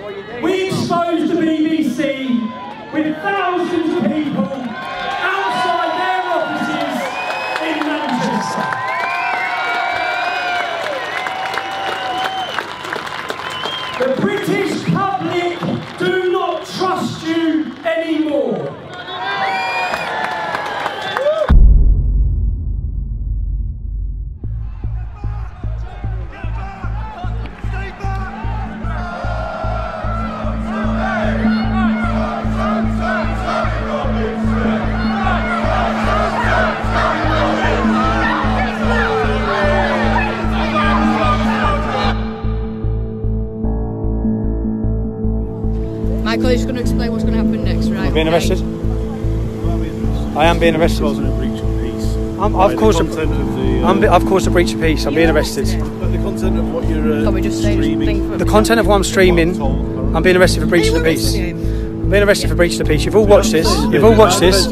We exposed the BBC with thousands of people outside their offices in Manchester. The British public do not trust you anymore. Michael is going to explain what's going to happen next, right? I'm being arrested. I am being arrested. Causing a breach of peace. I've caused a breach of peace. I'm being arrested. But the content of what you're Can we just say streaming. The content of what I'm streaming, I'm being arrested for breaching the peace. I'm being arrested for breaching the peace. You've all watched this. You've all watched this.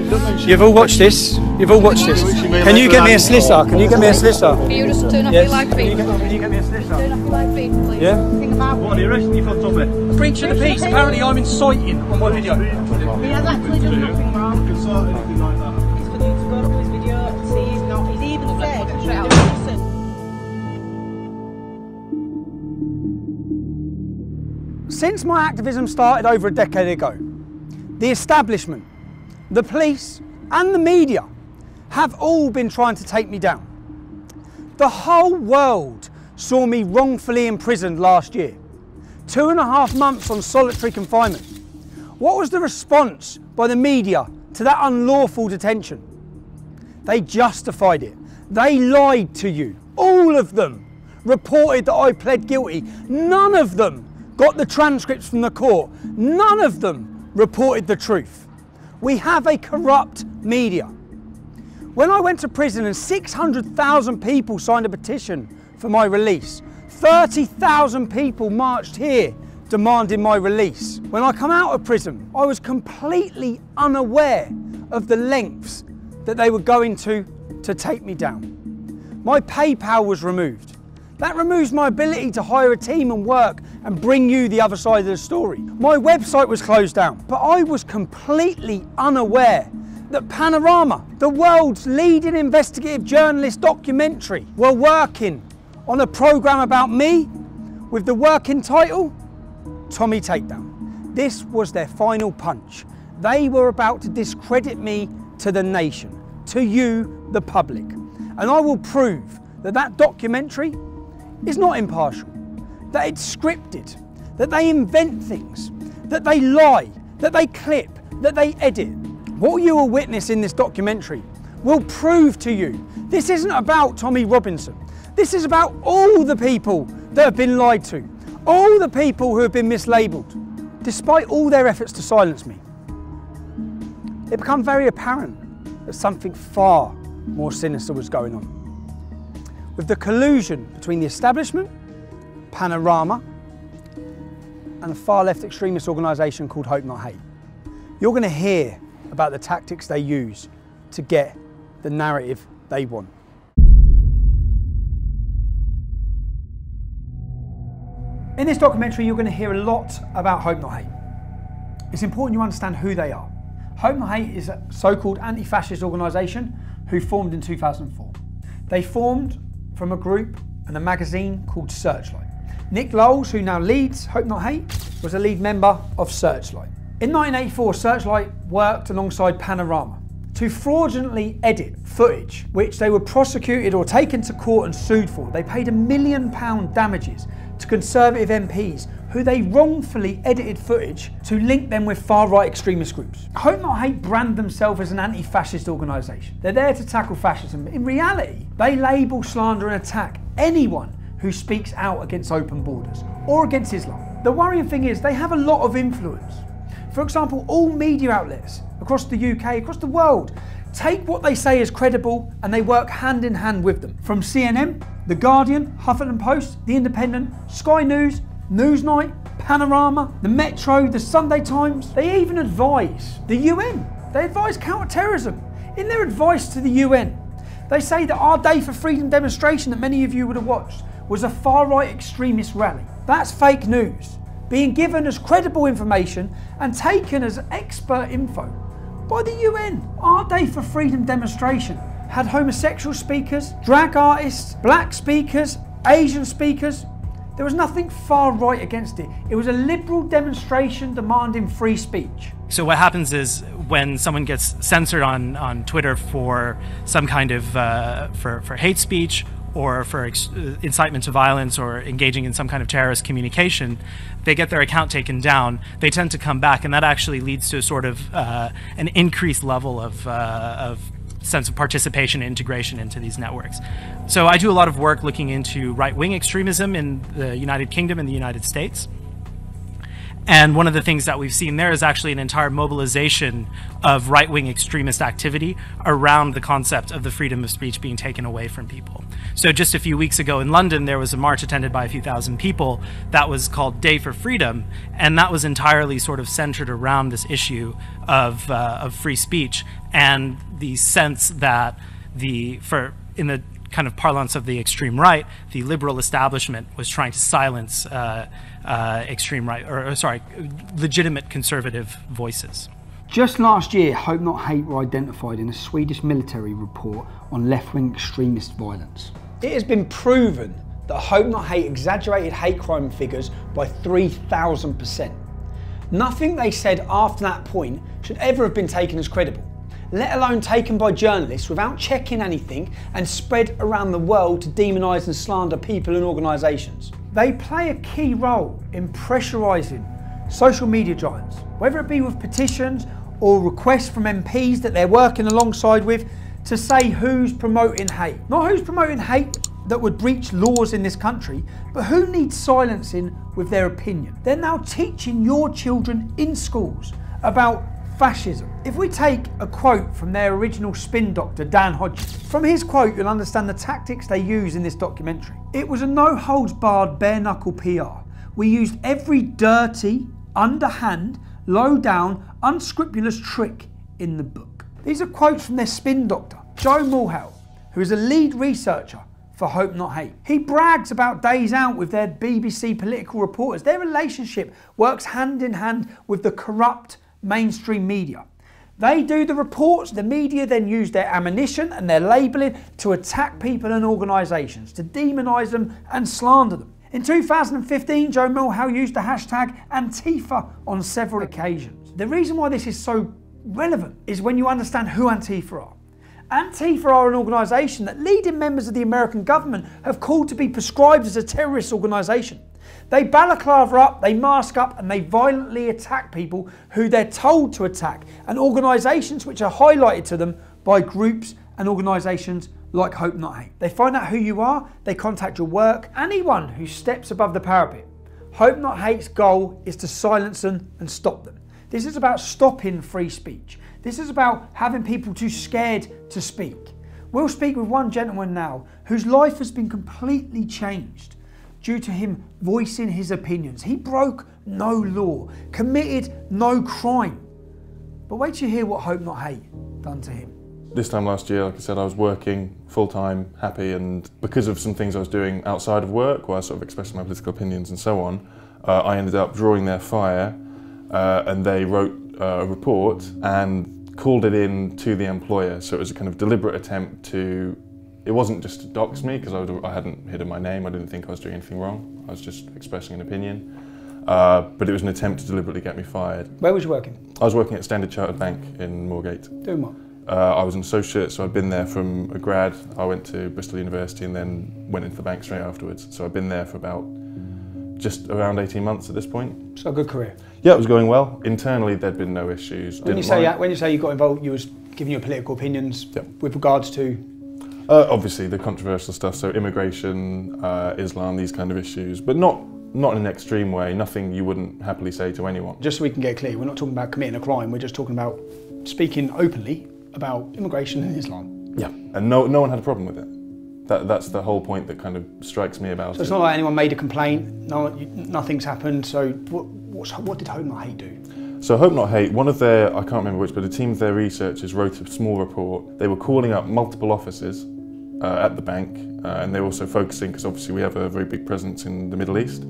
You've all watched this. You've all watched this. Can you get me a solicitor? Can you get me a solicitor? Can you just turn off your live feed? Can you get me a solicitor? Turn off your live feed, please. Yeah? What are you arresting you for, Tommy? Breaching the peace. Apparently I'm inciting on my video. He has actually done nothing wrong. You can sort anything like that. It's for you to go to his video and see he's not. He's even said he's doing this. Since my activism started over a decade ago, the establishment, the police and the media have all been trying to take me down. The whole world saw me wrongfully imprisoned last year. 2.5 months on solitary confinement. What was the response by the media to that unlawful detention? They justified it. They lied to you. All of them reported that I pled guilty. None of them got the transcripts from the court. None of them reported the truth. We have a corrupt media. When I went to prison and 600,000 people signed a petition for my release, 30,000 people marched here demanding my release. When I come out of prison, I was completely unaware of the lengths that they were going to take me down. My PayPal was removed. That removes my ability to hire a team and work and bring you the other side of the story. My website was closed down, but I was completely unaware that Panorama, the world's leading investigative journalist documentary, were working on a programme about me with the working title, Tommy Takedown. This was their final punch. They were about to discredit me to the nation, to you, the public. And I will prove that that documentary is not impartial, that it's scripted, that they invent things, that they lie, that they clip, that they edit. What you will witness in this documentary will prove to you this isn't about Tommy Robinson. This is about all the people that have been lied to, all the people who have been mislabelled, despite all their efforts to silence me. It became very apparent that something far more sinister was going on. With the collusion between the establishment, Panorama, and a far-left extremist organisation called Hope Not Hate. You're going to hear about the tactics they use to get the narrative they want. In this documentary, you're going to hear a lot about Hope Not Hate. It's important you understand who they are. Hope Not Hate is a so-called anti-fascist organisation who formed in 2004. They formed from a group and a magazine called Searchlight. Nick Lowles, who now leads Hope Not Hate, was a lead member of Searchlight. In 1984, Searchlight worked alongside Panorama to fraudulently edit footage which they were prosecuted or taken to court and sued for. They paid £1 million damages to Conservative MPs who they wrongfully edited footage to link them with far-right extremist groups. Hope Not Hate brand themselves as an anti-fascist organisation. They're there to tackle fascism. In reality, they label, slander and attack anyone who speaks out against open borders or against Islam. The worrying thing is they have a lot of influence. For example, all media outlets across the UK, across the world, take what they say as credible and they work hand in hand with them. From CNN, The Guardian, Huffington Post, The Independent, Sky News, Newsnight, Panorama, the Metro, the Sunday Times. They even advise the UN. They advise counter-terrorism. In their advice to the UN, they say that our Day for Freedom demonstration that many of you would have watched was a far-right extremist rally. That's fake news. being given as credible information and taken as expert info by the UN. Our Day for Freedom demonstration had homosexual speakers, drag artists, black speakers, Asian speakers. There was nothing far right against it. It was a liberal demonstration demanding free speech. So what happens is when someone gets censored on Twitter for some kind of for hate speech or for incitement to violence or engaging in some kind of terrorist communication, they get their account taken down. They tend to come back, and that actually leads to a sort of an increased level of sense of participation and integration into these networks. So I do a lot of work looking into right-wing extremism in the United Kingdom and the United States. And one of the things that we've seen there is actually an entire mobilization of right-wing extremist activity around the concept of the freedom of speech being taken away from people. So just a few weeks ago in London, there was a march attended by a few thousand people that was called Day for Freedom, and that was entirely sort of centered around this issue of free speech and the sense that in the kind of parlance of the extreme right, the liberal establishment was trying to silence extreme right, legitimate conservative voices. Just last year, Hope Not Hate were identified in a Swedish military report on left-wing extremist violence. It has been proven that Hope Not Hate exaggerated hate crime figures by 3,000%. Nothing they said after that point should ever have been taken as credible, let alone taken by journalists without checking anything and spread around the world to demonise and slander people and organisations. They play a key role in pressurising social media giants, whether it be with petitions or requests from MPs that they're working alongside with to say who's promoting hate. Not who's promoting hate that would breach laws in this country, but who needs silencing with their opinion. They're now teaching your children in schools about fascism. If we take a quote from their original spin doctor, Dan Hodges, from his quote you'll understand the tactics they use in this documentary. It was a no-holds-barred, bare-knuckle PR. We used every dirty, underhand, low-down, unscrupulous trick in the book. These are quotes from their spin doctor, Joe Mulhall, who is a lead researcher for Hope Not Hate. He brags about days out with their BBC political reporters. Their relationship works hand in hand with the corrupt mainstream media. They do the reports, the media then use their ammunition and their labelling to attack people and organisations, to demonise them and slander them. In 2015, Joe Mulhall used the hashtag Antifa on several occasions. The reason why this is so relevant is when you understand who Antifa are. Antifa are an organisation that leading members of the American government have called to be prescribed as a terrorist organisation. They balaclava up, they mask up, and they violently attack people who they're told to attack, and organisations which are highlighted to them by groups and organisations like Hope Not Hate. They find out who you are, they contact your work, anyone who steps above the parapet. Hope Not Hate's goal is to silence them and stop them. This is about stopping free speech. This is about having people too scared to speak. We'll speak with one gentleman now whose life has been completely changed due to him voicing his opinions. He broke no law, committed no crime. But wait till you hear what Hope Not Hate done to him. This time last year, like I said, I was working full-time, happy, and because of some things I was doing outside of work, where I was sort of expressing my political opinions and so on, I ended up drawing their fire, and they wrote a report and called it in to the employer. So it was a kind of deliberate attempt to, it wasn't just to dox me, because I hadn't hidden my name, I didn't think I was doing anything wrong, I was just expressing an opinion. But it was an attempt to deliberately get me fired. Where was you working? I was working at Standard Chartered Bank in Moorgate. Doing what? I was an associate, so I'd been there from a grad. I went to Bristol University and then went into the bank straight afterwards. So I've been there for about just around 18 months at this point. So a good career? Yeah, it was going well. Internally, there'd been no issues. When you say you got involved, you was giving your political opinions with regards to? Obviously the controversial stuff, so immigration, Islam, these kind of issues, but not in an extreme way, nothing you wouldn't happily say to anyone. Just so we can get clear, we're not talking about committing a crime, we're just talking about speaking openly about immigration and Islam. Yeah, and no one had a problem with it. That's the whole point that kind of strikes me about it. So it's not like anyone made a complaint, nothing's happened, so what did Hope Not Hate do? So Hope Not Hate, one of their, I can't remember which, but a team of their researchers wrote a small report. They were calling up multiple offices at the bank, and they were also focusing, because obviously we have a very big presence in the Middle East.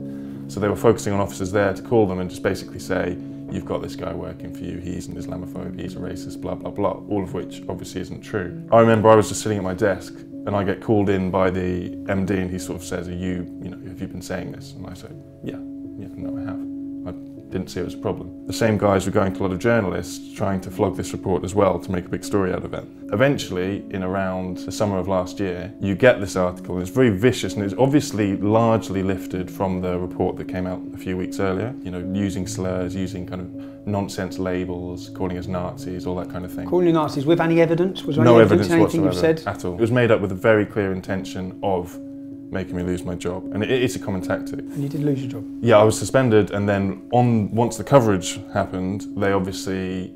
So they were focusing on officers there to call them and just basically say, you've got this guy working for you, he's an Islamophobe, he's a racist, blah, blah, blah, all of which obviously isn't true. I remember I was just sitting at my desk and I get called in by the MD and he sort of says, have you been saying this? And I say, yeah, no, I have. I didn't see it as a problem. The same guys were going to a lot of journalists trying to flog this report as well to make a big story out of it. Eventually, in around the summer of last year, you get this article, and it's very vicious, and it's obviously largely lifted from the report that came out a few weeks earlier, using slurs, using kind of nonsense labels, calling us Nazis, all that kind of thing. Calling you Nazis with any evidence? Was there no any evidence to anything whatsoever you've said? At all. It was made up with a very clear intention of making me lose my job, and it's a common tactic. And you did lose your job? Yeah, I was suspended, and then once the coverage happened, they obviously,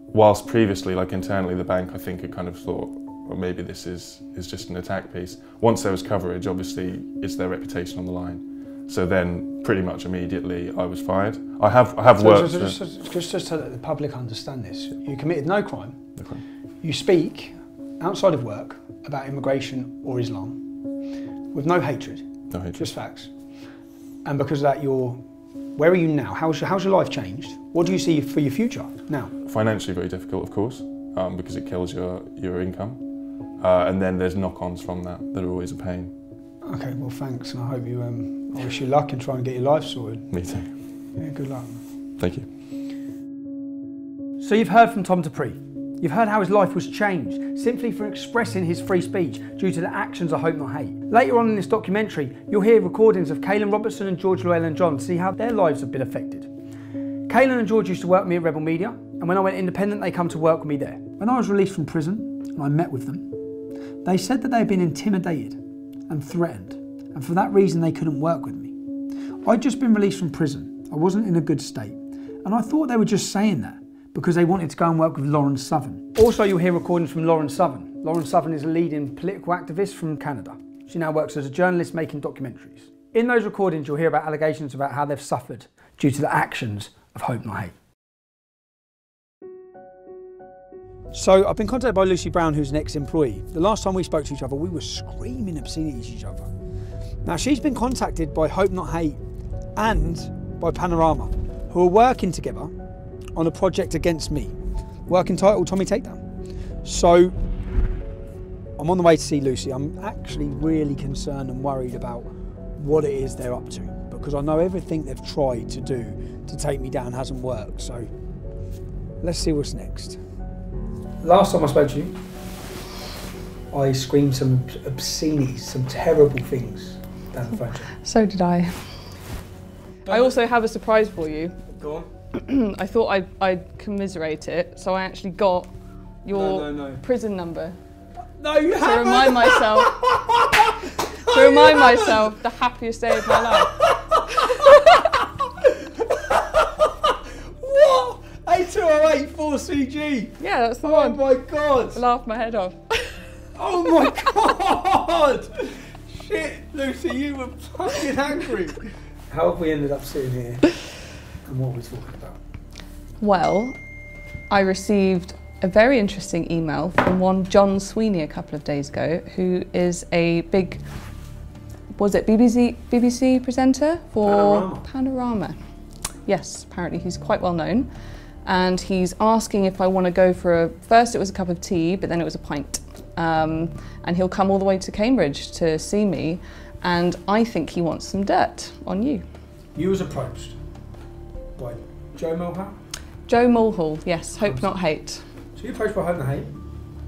whilst previously, like internally, the bank I think had kind of thought, well, maybe this is just an attack piece. Once there was coverage, obviously it's their reputation on the line. So then, pretty much immediately, I was fired. I have worked. Just so that the public understand this, you committed no crime. Okay. You speak outside of work about immigration or Islam with no hatred. No hatred. Just facts. And because of that, where are you now? How's your life changed? What do you see for your future now? Financially very difficult, of course, because it kills your income. And then there's knock-ons from that are always a pain. Okay, well thanks, and I hope you, I wish you luck and try and get your life sorted. Me too. Yeah, good luck. Thank you. So you've heard from Tom Dupree. You've heard how his life was changed simply for expressing his free speech due to the actions of Hope Not Hate. Later on in this documentary, you'll hear recordings of Caelan Robertson and George Llewellyn-John to see how their lives have been affected. Caelan and George used to work with me at Rebel Media, and when I went independent, they come to work with me there. When I was released from prison and I met with them, they said that they had been intimidated and threatened, and for that reason they couldn't work with me. I'd just been released from prison. I wasn't in a good state, and I thought they were just saying that because they wanted to go and work with Lauren Southern. Also, you'll hear recordings from Lauren Southern. Lauren Southern is a leading political activist from Canada. She now works as a journalist making documentaries. In those recordings, you'll hear about allegations about how they've suffered due to the actions of Hope Not Hate. So I've been contacted by Lucy Brown, who's an ex-employee. The last time we spoke to each other, we were screaming obscenities at each other. Now, she's been contacted by Hope Not Hate and by Panorama, who are working together on a project against me, work entitled Tommy Takedown. So I'm on the way to see Lucy. I'm actually really concerned and worried about what it is they're up to, because I know everything they've tried to do to take me down hasn't worked. So let's see what's next. Last time I spoke to you, I screamed some obscenities, some terrible things down the phone. So did I. I also have a surprise for you. Go on. I thought I'd commiserate it, so I actually got your prison number. No, you haven't! To remind myself the happiest day of my life. What? 8208 4CG? Yeah, that's the one. Oh my God! I laughed my head off. Oh my God! Shit, Lucy, you were fucking angry. How have we ended up sitting here? And what are we talking about? Well, I received a very interesting email from one John Sweeney a couple of days ago, who is a big, was it BBC presenter for Panorama? Yes, apparently he's quite well known. And he's asking if I want to go for first it was a cup of tea, but then it was a pint. And he'll come all the way to Cambridge to see me. And I think he wants some dirt on you. You was approached by Joe Mulhall? Joe Mulhall, yes, Hope Not Hate. So you're approached by Hope Not Hate,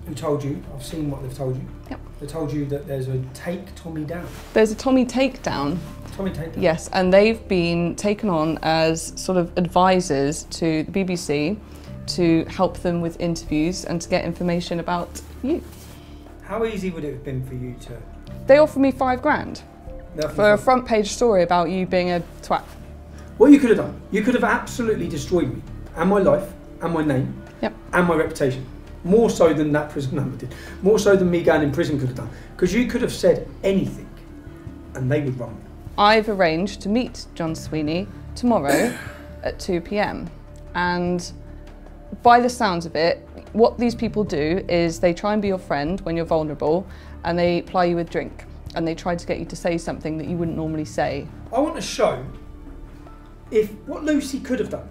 who told you, I've seen what they've told you. Yep. They told you that there's a Take Tommy Down. There's a Tommy Takedown. Tommy Takedown? Yes, and they've been taken on as sort of advisors to the BBC to help them with interviews and to get information about you. How easy would it have been for you to... They offered me £5,000 for a front page story about you being a twat. What you could have done, you could have absolutely destroyed me, and my life, and my name, and my reputation. More so than that prison number did. More so than me going in prison could have done. Because you could have said anything, and they would run me. I've arranged to meet John Sweeney tomorrow at 2 p.m. And by the sounds of it, what these people do is they try and be your friend when you're vulnerable, and they ply you with drink. And they try to get you to say something that you wouldn't normally say. I want to show if what Lucy could have done.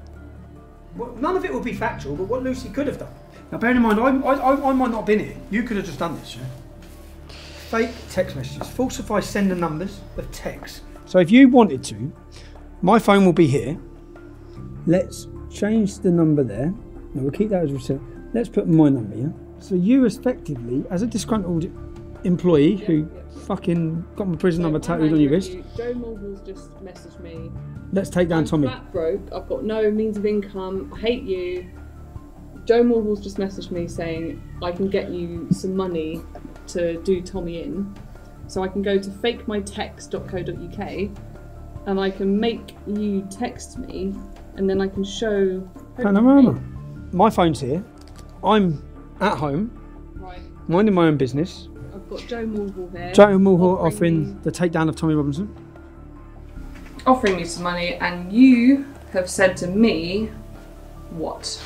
None of it will be factual, but what Lucy could have done. Now, bearing in mind, I might not have been here. You could have just done this, yeah? Fake text messages, falsify sender numbers of text. So if you wanted to, my phone will be here. Let's change the number there. No, we'll keep that as reset. Let's put my number here. So you effectively, as a disgruntled employee who fucking got my prison number tattooed on your wrist. Joe Mulhall's just messaged me. Let's take down Tommy. I'm flat broke. I've got no means of income. I hate you. Joe Mulhall's just messaged me saying I can get you some money to do Tommy in. So I can go to fakemytext.co.uk and I can make you text me and then I can show Panorama. My phone's here. I'm at home, right, minding my own business. I've got Joe Mulhall here. Joe Mulhall offering the takedown of Tommy Robinson. Offering me some money, and you have said to me, what?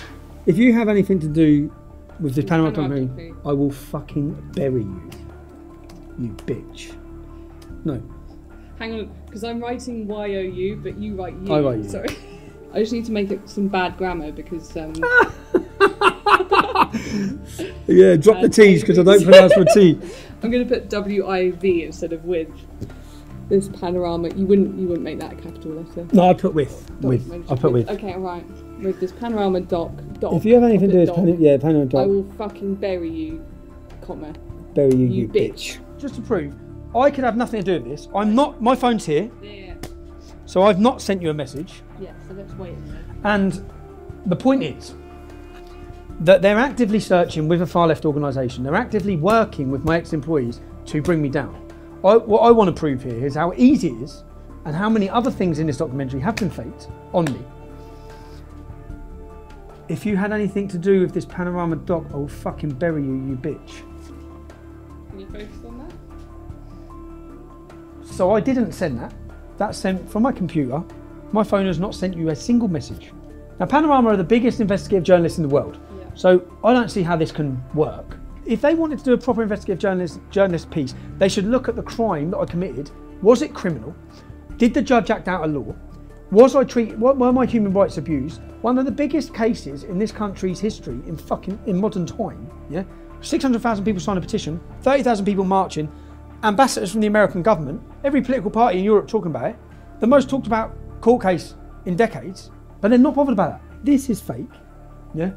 If you have anything to do with this Panorama company, I will fucking bury you. You bitch. No. Hang on, because I'm writing YOU, but you write you. I write you. Sorry. I just need to make it some bad grammar because. Yeah, drop the T's because I don't pronounce my T. I'm going to put WIV instead of with. This Panorama, you wouldn't make that a capital letter. No, I put with. I put with. Okay, alright. With this Panorama doc. If you have anything to do with Panorama doc. I will fucking bury you, comma. Bury you bitch. Just to prove, I could have nothing to do with this. I'm not, my phone's here. Yeah. So I've not sent you a message. Yeah, so let's wait a minute. And the point is that they're actively searching with a far left organisation. They're actively working with my ex-employees to bring me down. What I want to prove here is how easy it is and how many other things in this documentary have been faked on me. If you had anything to do with this Panorama doc, I will fucking bury you, you bitch. Can you focus on that? So I didn't send that. That's sent from my computer. My phone has not sent you a single message. Now, Panorama are the biggest investigative journalists in the world. Yeah. So I don't see how this can work. If they wanted to do a proper investigative journalist piece, they should look at the crime that I committed. Was it criminal? Did the judge act out of law? Were my human rights abused? One of the biggest cases in this country's history in modern time. Yeah, 600,000 people signed a petition, 30,000 people marching, ambassadors from the American government, every political party in Europe talking about it. The most talked about court case in decades, but they're not bothered about that. This is fake. Yeah.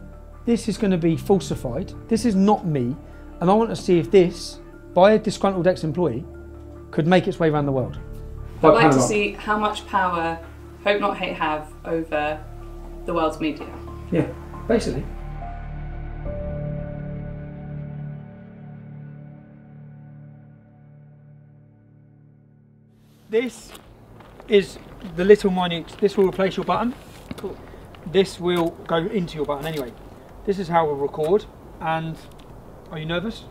This is going to be falsified. This is not me. And I want to see if this, by a disgruntled ex-employee, could make its way around the world. I'd like to see how much power Hope Not Hate have over the world's media. Yeah, basically. This is the little mining. This will replace your button. Cool. This will go into your button anyway. This is how we'll record. And are you nervous?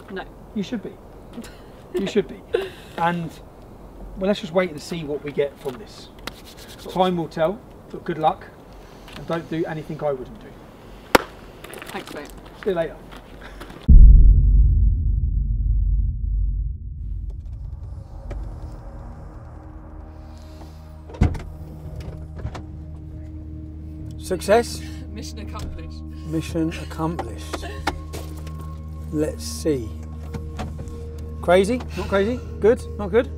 No. You should be. You should be. And well, let's just wait and see what we get from this. Time will tell, but good luck. And don't do anything I wouldn't do. Thanks, mate. See you later. Success? Mission accomplished. Mission accomplished. Let's see. Crazy? Not crazy? Good? Not good?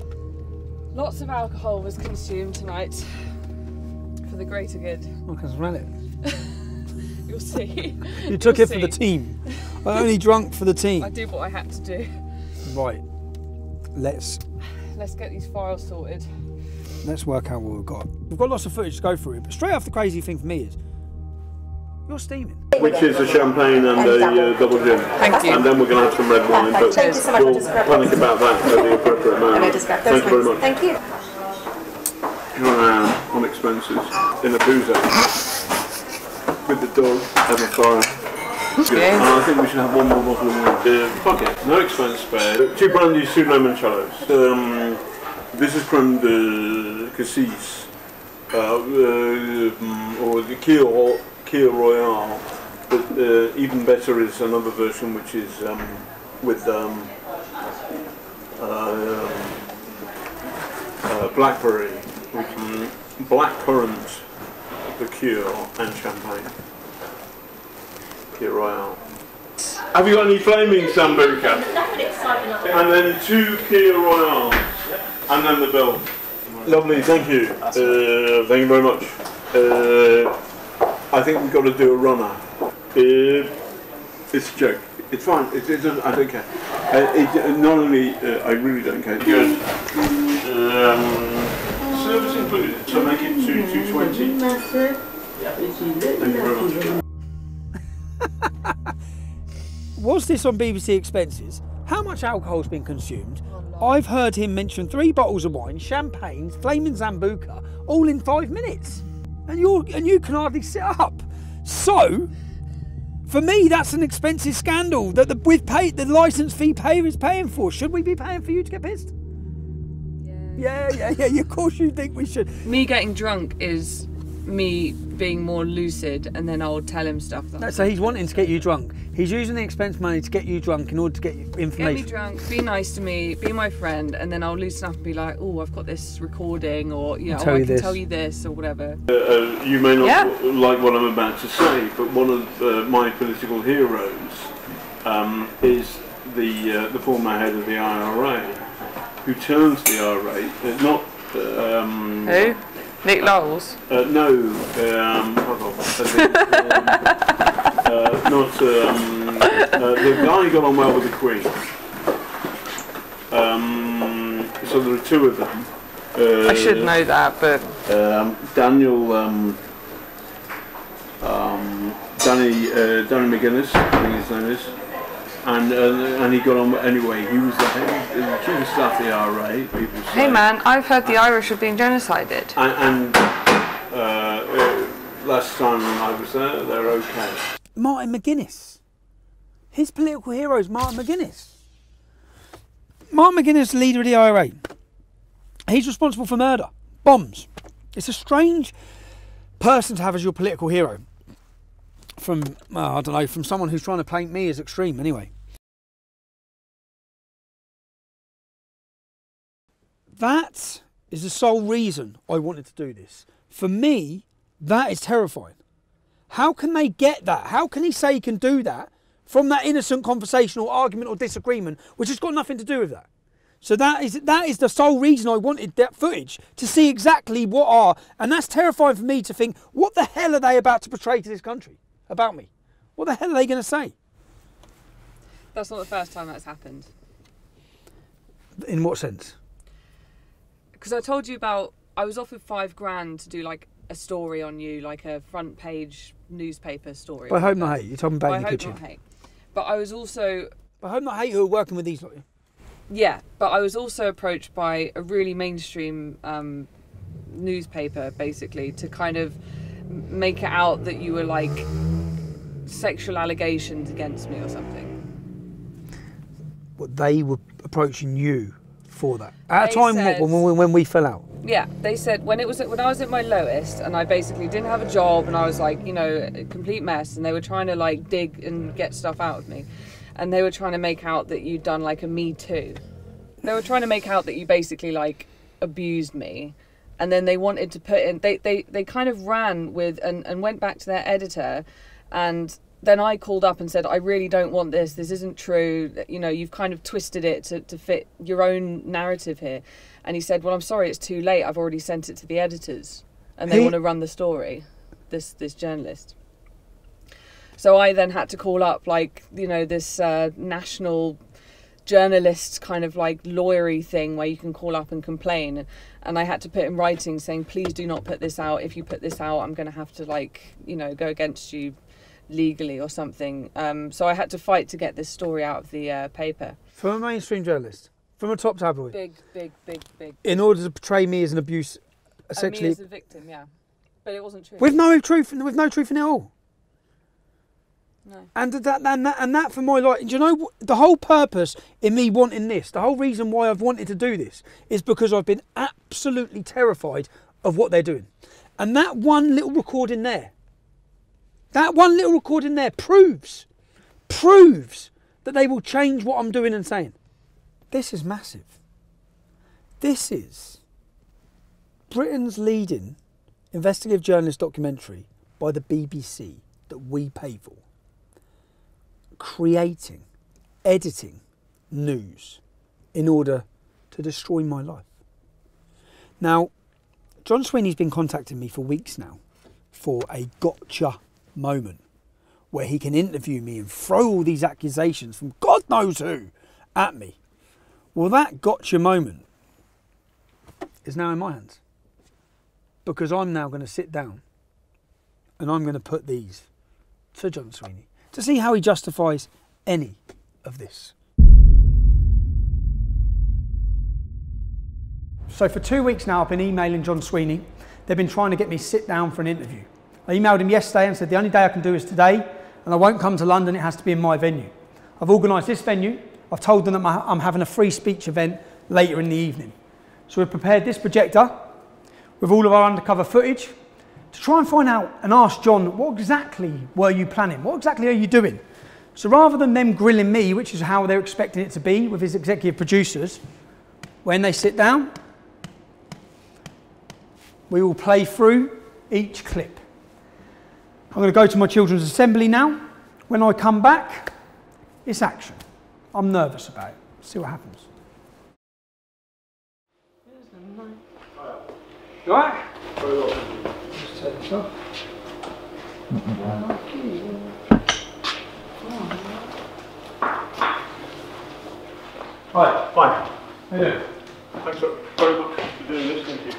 Lots of alcohol was consumed tonight for the greater good. I can smell it. You'll see. You took it for the team. I only drunk for the team. I did what I had to do. Right. Let's get these files sorted. Let's work out what we've got. We've got lots of footage to go through, but straight off the crazy thing for me is you're steaming. Which is a champagne and a double gin. Thank you. And then we're going to have some red wine, but Thank you so much. we'll panic about that at the appropriate moment. Thank you very much. Thank you. On expenses in a boozer with the dog and the fire. Good. And I think we should have one more bottle of wine. Fuck it, no expense spared. 2 brandy sous limoncellos. This is from the Cassis, or the Keel Royale, but even better is another version which is with blackberry, blackcurrant liqueur and champagne. Kir Royale. Have you got any flaming Sambuca? And then 2 Kir Royales. And then the bill. Lovely, thank you. Thank you very much. I think we've got to do a runner. It's a joke. It's fine. I don't care. Not only I really don't care. Good. Service included. So make it 220. Thank you very much. Was this on BBC Expenses? How much alcohol's been consumed? I've heard him mention 3 bottles of wine, champagne, flaming Sambuca, all in 5 minutes. And you can hardly sit up. So, for me, that's an expensive scandal that the licence fee payer is paying for. Should we be paying for you to get pissed? Yeah. Of course you think we should. Me getting drunk is me being more lucid, and then I'll tell him stuff. So he's wanting to get you drunk. He's using the expense money to get you drunk in order to get you information. Get me drunk, be nice to me, be my friend, and then I'll loosen up and be like, oh, I've got this recording, or I can tell you this, or whatever. You may not like what I'm about to say, but one of my political heroes is the former head of the IRA, who turns the IRA, not... Who? Nick Knowles? No, the guy got on well with the Queen. So there are 2 of them. I should know that, but... Danny McGuinness, I think his name is. And he got on anyway. He was the chief of staff of the IRA. People say. Hey man, I've heard the Irish are being genocided. And last time I was there, they're okay. Martin McGuinness. His political hero is Martin McGuinness. Martin McGuinness, leader of the IRA. He's responsible for murder, bombs. It's a strange person to have as your political hero. From, I don't know, from someone who's trying to paint me as extreme anyway. That is the sole reason I wanted to do this. For me, that is terrifying. How can they get that? How can he say he can do that from that innocent conversation or argument or disagreement, which has got nothing to do with that? So that is the sole reason I wanted that footage, to see exactly what are, and that's terrifying for me to think, what the hell are they about to portray to this country about me? What the hell are they going to say? That's not the first time that's happened. In what sense? Because I told you about, I was offered $5,000 to do like a story on you, like a front page newspaper story. By Hope Not Hate, you're talking about in the kitchen. By Hope Not Hate. But I was also... By Hope Not Hate, who are working with these lot. Yeah, but I was also approached by a really mainstream newspaper, basically, to kind of make it out that you were like sexual allegations against me or something. What, they were approaching you for that? At a time when we fell out? Yeah, they said when I was at my lowest and I basically didn't have a job and I was like, a complete mess, and they were trying to like dig and get stuff out of me. And they were trying to make out that you'd done like a Me Too. They were trying to make out that you basically like abused me. And then they wanted to put in, they kind of ran with and went back to their editor. And then I called up and said, I really don't want this. This isn't true. You've kind of twisted it to fit your own narrative here. And he said, well, I'm sorry, it's too late. I've already sent it to the editors. And they want to run the story, this journalist. So I then had to call up this national journalist kind of like lawyery thing where you can call up and complain. And I had to put in writing saying, please do not put this out. If you put this out, I'm going to have to go against you legally or something. So I had to fight to get this story out of the paper. From a mainstream journalist? From a top tabloid? Big. In order to portray me as an abuse, essentially. Me as a victim, yeah. But it wasn't true. With no truth in it all. No. And that for my life, do you know the whole purpose in me wanting this, the whole reason why I've wanted to do this is because I've been absolutely terrified of what they're doing. And that one little recording there proves that they will change what I'm doing and saying. This is massive. This is Britain's leading investigative journalist documentary by the BBC that we pay for, creating, editing news in order to destroy my life. Now, John Sweeney's been contacting me for weeks now for a gotcha moment where he can interview me and throw all these accusations from God knows who at me. Well, that gotcha moment is now in my hands, because I'm now going to sit down and I'm going to put these to John Sweeney to see how he justifies any of this. So for 2 weeks now I've been emailing John Sweeney. They've been trying to get me sit down for an interview. I emailed him yesterday and said the only day I can do is today, and I won't come to London, it has to be in my venue. I've organised this venue. I've told them that I'm having a free speech event later in the evening. So we've prepared this projector with all of our undercover footage to try and find out and ask John, what exactly were you planning? What exactly are you doing? So rather than them grilling me, which is how they're expecting it to be with his executive producers, when they sit down, we will play through each clip. I'm going to go to my children's assembly now. When I come back, it's action. I'm nervous about it. See what happens. You all right? Very well. Just take this off. Hi, fine. How you doing? Thanks very much for doing this, thank you.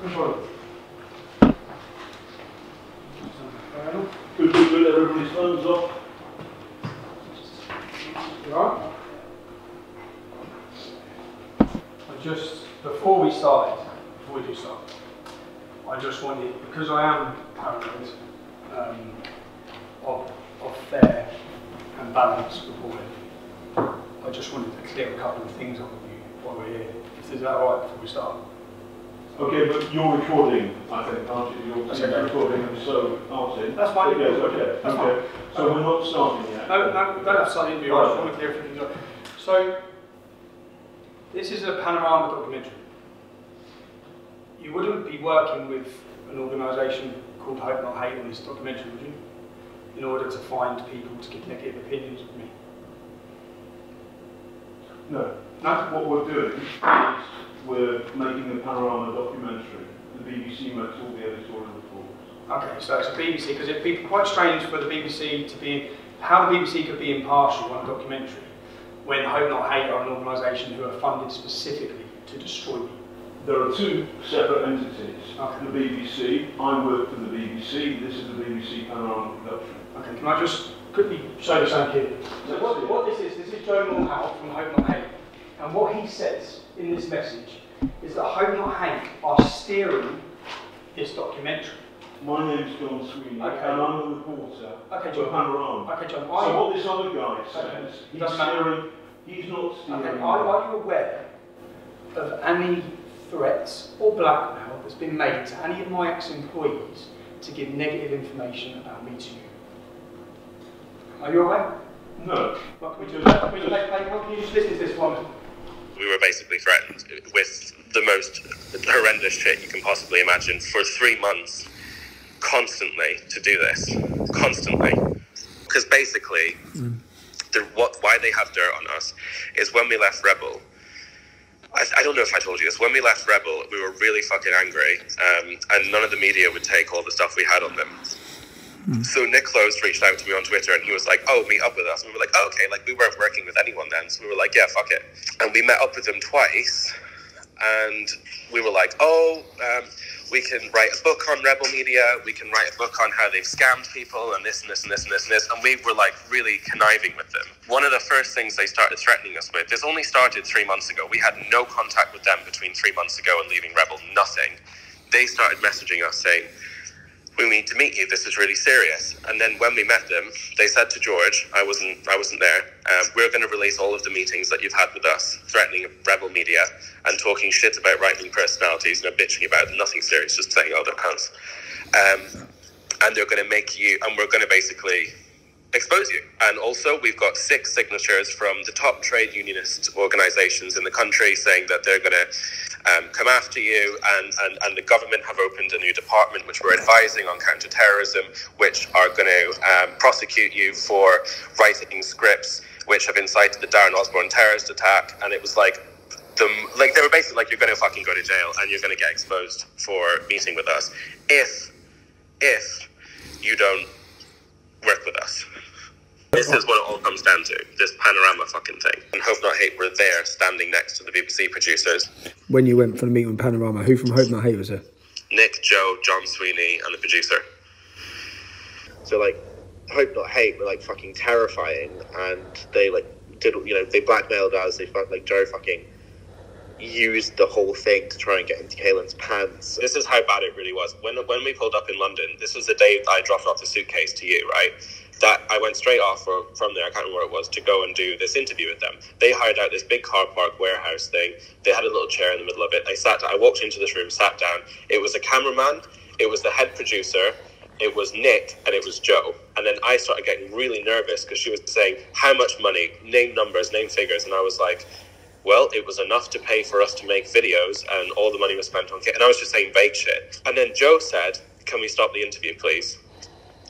Good morning. Good, everybody's phones off. You all right? Before we do start, I just wanted, because I am paranoid of fair and balanced reporting, I just wanted to clear a couple of things up with you while we're here. Is that all right before we start? Okay, but you're recording, I think, aren't you? You're okay. recording, and so aren't you? That's fine. Yes, okay. That's okay. fine. So we're not starting yet? No, we don't have to start the interview. I just want to clear a few things up. So, this is a Panorama documentary. You wouldn't be working with an organisation called Hope Not Hate on this documentary, would you? In order to find people to give negative opinions of me. No. No? What we're doing is we're making a Panorama documentary. The BBC makes all the editorial reports. Okay, so it's a BBC, because it'd be quite strange for the BBC to be, how the BBC could be impartial on a documentary when Hope Not Hate are an organisation who are funded specifically to destroy me. There are two separate entities. Okay. The BBC, I work for the BBC, this is the BBC Panorama production. Okay, can I just quickly show you something here? So what this is Joe Moorhouse from Hope Not Hate. And what he says in this message is that Hope Not Hate are steering this documentary. My name's John Sweeney, okay. and I'm the reporter for Panorama. Okay, John. So what this other guy says, he's not steering. Okay, are you aware of any threats or blackmail that's been made to any of my ex-employees to give negative information about me to you? Are you aware? No. Well, can you just listen to this one? We were basically threatened with the most horrendous shit you can possibly imagine for 3 months, constantly, to do this. Constantly. Because basically, why they have dirt on us is when we left Rebel, I don't know if I told you this, when we left Rebel, we were really fucking angry, and none of the media would take all the stuff we had on them. So Nick Close reached out to me on Twitter and he was like, oh, meet up with us. And we were like, oh, okay, like we weren't working with anyone then. So we were like, yeah, fuck it. And we met up with them twice and we were like, we can write a book on Rebel Media. We can write a book on how they've scammed people and this and this and this and this and this. And we were like really conniving with them. One of the first things they started threatening us with, this only started 3 months ago. We had no contact with them between 3 months ago and leaving Rebel, nothing. They started messaging us saying, we need to meet you, this is really serious. And then when we met them, they said to George, I wasn't there, we're going to release all of the meetings that you've had with us, threatening Rebel Media and talking shit about right-wing personalities and bitching about nothing serious, just saying, oh, their pants. And they're going to make you, and we're going to basically expose you. And also, we've got 6 signatures from the top trade unionist organizations in the country saying that they're going to come after you, and the government have opened a new department which we're advising on counter-terrorism, which are going to prosecute you for writing scripts which have incited the Darren Osborne terrorist attack. And it was like, they were basically like, you're going to fucking go to jail and you're going to get exposed for meeting with us if you don't work with us. This is what it all comes down to, this Panorama fucking thing. And Hope Not Hate were there standing next to the BBC producers. When you went for the meeting with Panorama, who from Hope Not Hate was there? Nick, Joe, John Sweeney, and the producer. So like, Hope Not Hate were like fucking terrifying, and they like did, you know, they blackmailed us. They felt like Joe fucking used the whole thing to try and get into Kaylin's pants. This is how bad it really was. When we pulled up in London, this was the day I dropped off the suitcase to you, right? That I went straight off from there, I can't remember where it was, to go and do this interview with them. They hired out this big car park warehouse thing. They had a little chair in the middle of it. I walked into this room, sat down. It was a cameraman, it was the head producer, it was Nick, and it was Joe. And then I started getting really nervous because she was saying, how much money, name numbers, name figures. And I was like, well, it was enough to pay for us to make videos, and all the money was spent on kit. And I was just saying vague shit. And then Joe said, can we stop the interview, please?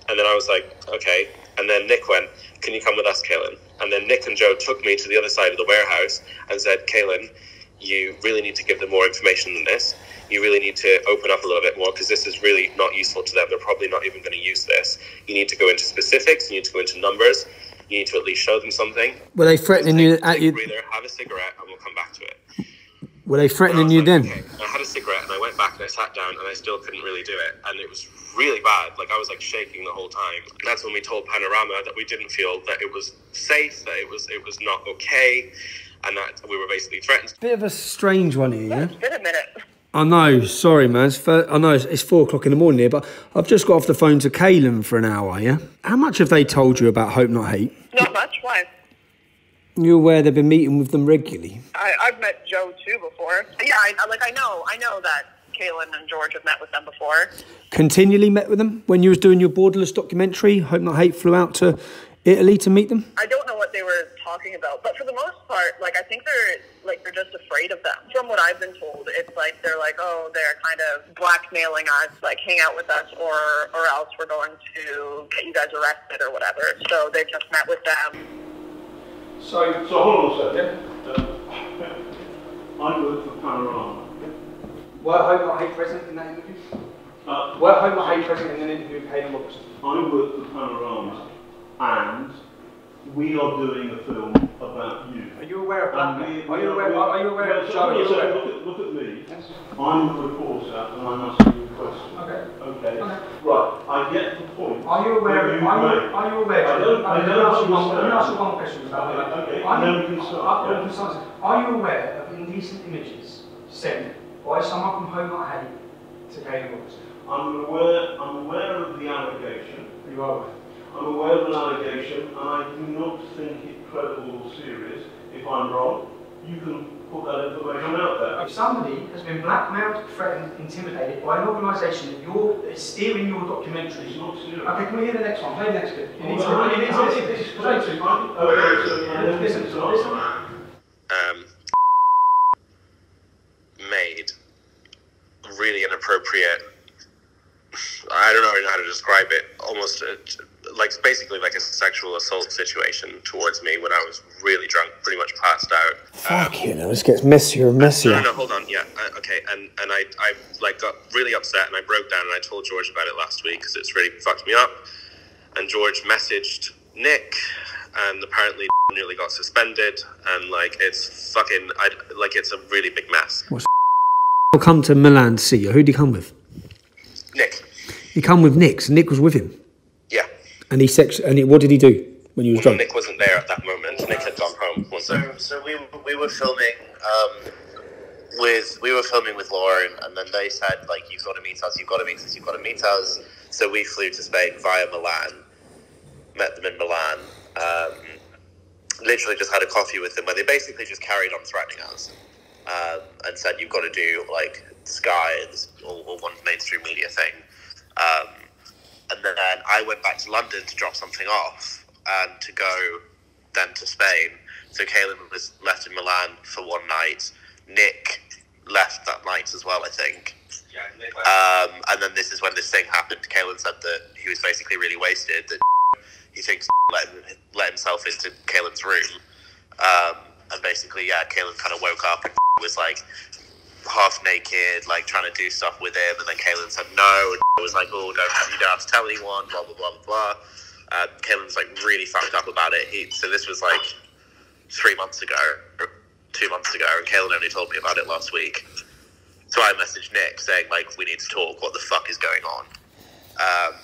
And then I was like, okay. And then Nick went, can you come with us, Kaylin? And then Nick and Joe took me to the other side of the warehouse and said, Kaylin, you really need to give them more information than this. You really need to open up a little bit more, because this is really not useful to them. They're probably not even going to use this. You need to go into specifics. You need to go into numbers. You need to at least show them something. Were they threatening you at you? Breather, have a cigarette, and we'll come back to it. Were they threatening you then? Okay. I had a cigarette, and I went back and I sat down, and I still couldn't really do it. And it was really bad. Like, I was like shaking the whole time. That's when we told Panorama that we didn't feel that it was safe, that it was not okay, and that we were basically threatened. Bit of a strange one here, yeah? It's been a minute. I know, sorry man, I know it's 4 o'clock in the morning here, but I've just got off the phone to Kaylin for an hour, yeah? How much have they told you about Hope Not Hate? Not much. Why? You're aware they've been meeting with them regularly? I've met Joe too before. Yeah, I know that Kaylin and George have met with them before. Continually met with them? When you was doing your Borderless documentary, Hope Not Hate flew out to Italy to meet them? I don't know what they were talking about, but for the most part, like, I think they're just afraid of them. From what I've been told, it's like they're like, oh, they're kind of blackmailing us, like, hang out with us, or else we're going to get you guys arrested or whatever. So they've just met with them. So hold on a second. I work for Panorama. Were Hope Not Hate present in that interview? Were Hope Not Hate present in an interview with Kaylin Robertson? I work for Panorama, and we are doing a film about you. Are you aware of blackmail? Are you aware of Joe? Look at me. Yes. I'm a reporter, and I'm asking you a question. Okay. Right. I get the point. Are you aware? Are you aware? I don't Let me ask you one question about that. Okay. Then we can start. Are you aware of indecent images sent by someone from Hope Not Hate to Kaylin Robertson? I'm aware of the allegation. You are aware. I'm aware of an allegation, and I do not think it credible or serious. If I'm wrong, you can put that information out there. If somebody has been blackmailed, threatened, intimidated by an organisation that is steering your documentary. It's not serious. Okay, can we hear the next one? Play the next bit. Made really inappropriate, I don't know how to describe it, almost basically like a sexual assault situation towards me when I was really drunk, pretty much passed out. Fuck you know, this gets messier and messier. No, hold on, yeah, okay, and I like got really upset and I broke down and I told George about it last week because it's really fucked me up, and George messaged Nick, and apparently nearly got suspended, and like it's fucking, it's a really big mess. I'll come to Milan to see you. Who'd he come with? Nick. He come with Nick, so Nick was with him? Yeah. And what did he do when he was drunk? Nick wasn't there at that moment. Nick had gone home. So we were filming with Lauren, and then they said, like, you've got to meet us. So we flew to Spain via Milan, met them in Milan, literally just had a coffee with them where they basically just carried on threatening us, and said, you've got to do, like, Sky and all one mainstream media thing. And then I went back to London to drop something off and to go then to Spain. So Kaelin was left in Milan for one night. Nick left that night as well, I think. And then this is when this thing happened. Kaelin said that he was basically really wasted, that he thinks let himself into Kaelin's room. And basically, yeah, Kaelin kind of woke up and was like half naked, like trying to do stuff with him. And then Kaelin said no, and was like, oh, you don't have to tell anyone, blah, blah, blah, blah, blah. Kaelin was like really fucked up about it. So this was like 3 months ago, or 2 months ago, and Kaelin only told me about it last week. So I messaged Nick saying, like, we need to talk, what the fuck is going on?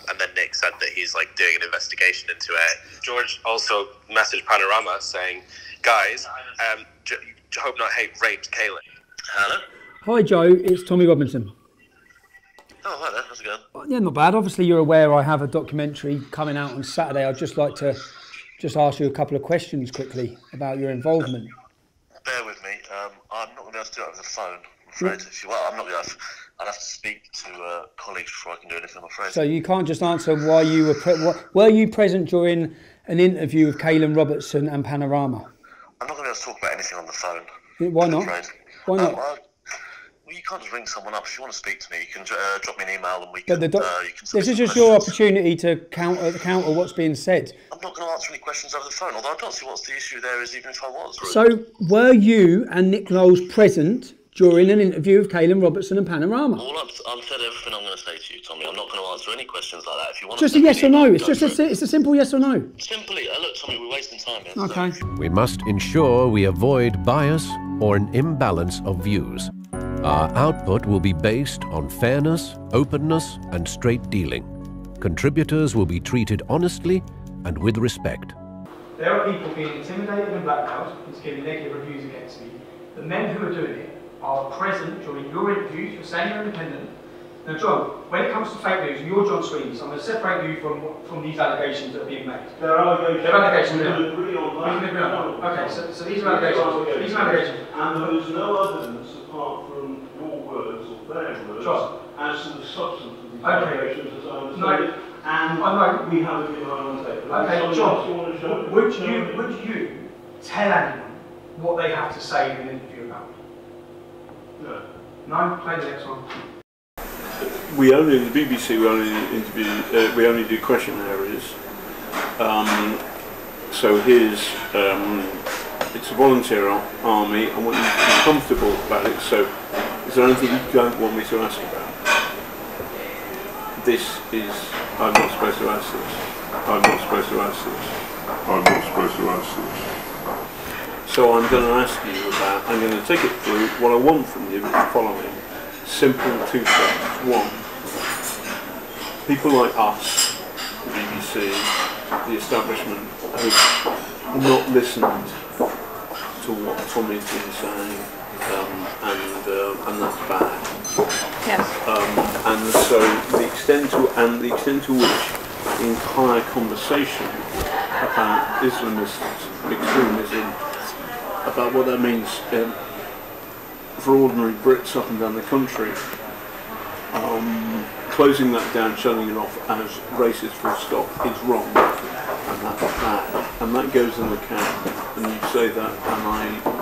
And then Nick said that he's like doing an investigation into it. George also messaged Panorama saying, guys, hope not hate raped Kaelin. Hello? Hi Joe, it's Tommy Robinson. Oh, hi there, how's it going? Yeah, not bad. Obviously you're aware I have a documentary coming out on Saturday. I'd just like to ask you a couple of questions quickly about your involvement. Bear with me, I'm not going to be able to do it over the phone, I'm afraid. I'm not going to I'd have to speak to colleagues before I can do anything, I'm afraid. So you can't just answer why you were you present during an interview with Kaelin Robertson and Panorama? I'm not going to be able to talk about anything on the phone. Why not? Why not? Well, you can't just ring someone up. If you want to speak to me, you can drop me an email and we can. This is just your opportunity to counter what's being said. I'm not going to answer any questions over the phone, although I don't see what's the issue there is, even if I was. Really. So, were you and Nick Knowles present during an interview with Kaelin Robertson and Panorama? I've said everything I'm going to say to you, Tommy. I'm not going to answer any questions like that. If you want just to a yes or no. It's just it's a simple yes or no. Simply, look, Tommy, we're wasting time here. Okay. We must ensure we avoid bias or an imbalance of views. Our output will be based on fairness, openness, and straight dealing. Contributors will be treated honestly and with respect. There are people being intimidated and blackmailed into giving negative reviews against me. The men who are doing it are present during your interviews. You're saying you're independent. Now, John, when it comes to fake news, you're John Sweeney, so I'm going to separate you from these allegations that are being made. There are allegations. There are allegations. We can agree on that. We can agree on that. Okay, so these are allegations. These are allegations. And there is no evidence apart from your words or their words as to the substance of these allegations as I understand it. And I know we have a bit on tape. Okay, John, would you tell anyone what they have to say in an interview about? No. No? Play the next one. We only, the BBC, we only do questionnaires. So here's, it's a volunteer army. I want you to be comfortable about it. So is there anything you don't want me to ask about? I'm not supposed to ask this. I'm not supposed to ask this. I'm not supposed to ask this. So I'm going to ask you about, I'm going to take it through. What I want from you is the following. Simple 2 steps. 1. People like us, the BBC, the establishment, have not listened to what Tommy's been saying, and that's bad. Yes. And so the extent to which the entire conversation about Islamism, extremism, about what that means for ordinary Brits up and down the country, closing that down, shutting it off as racist full stop is wrong, and that's bad, and that goes in the can, and you say that, and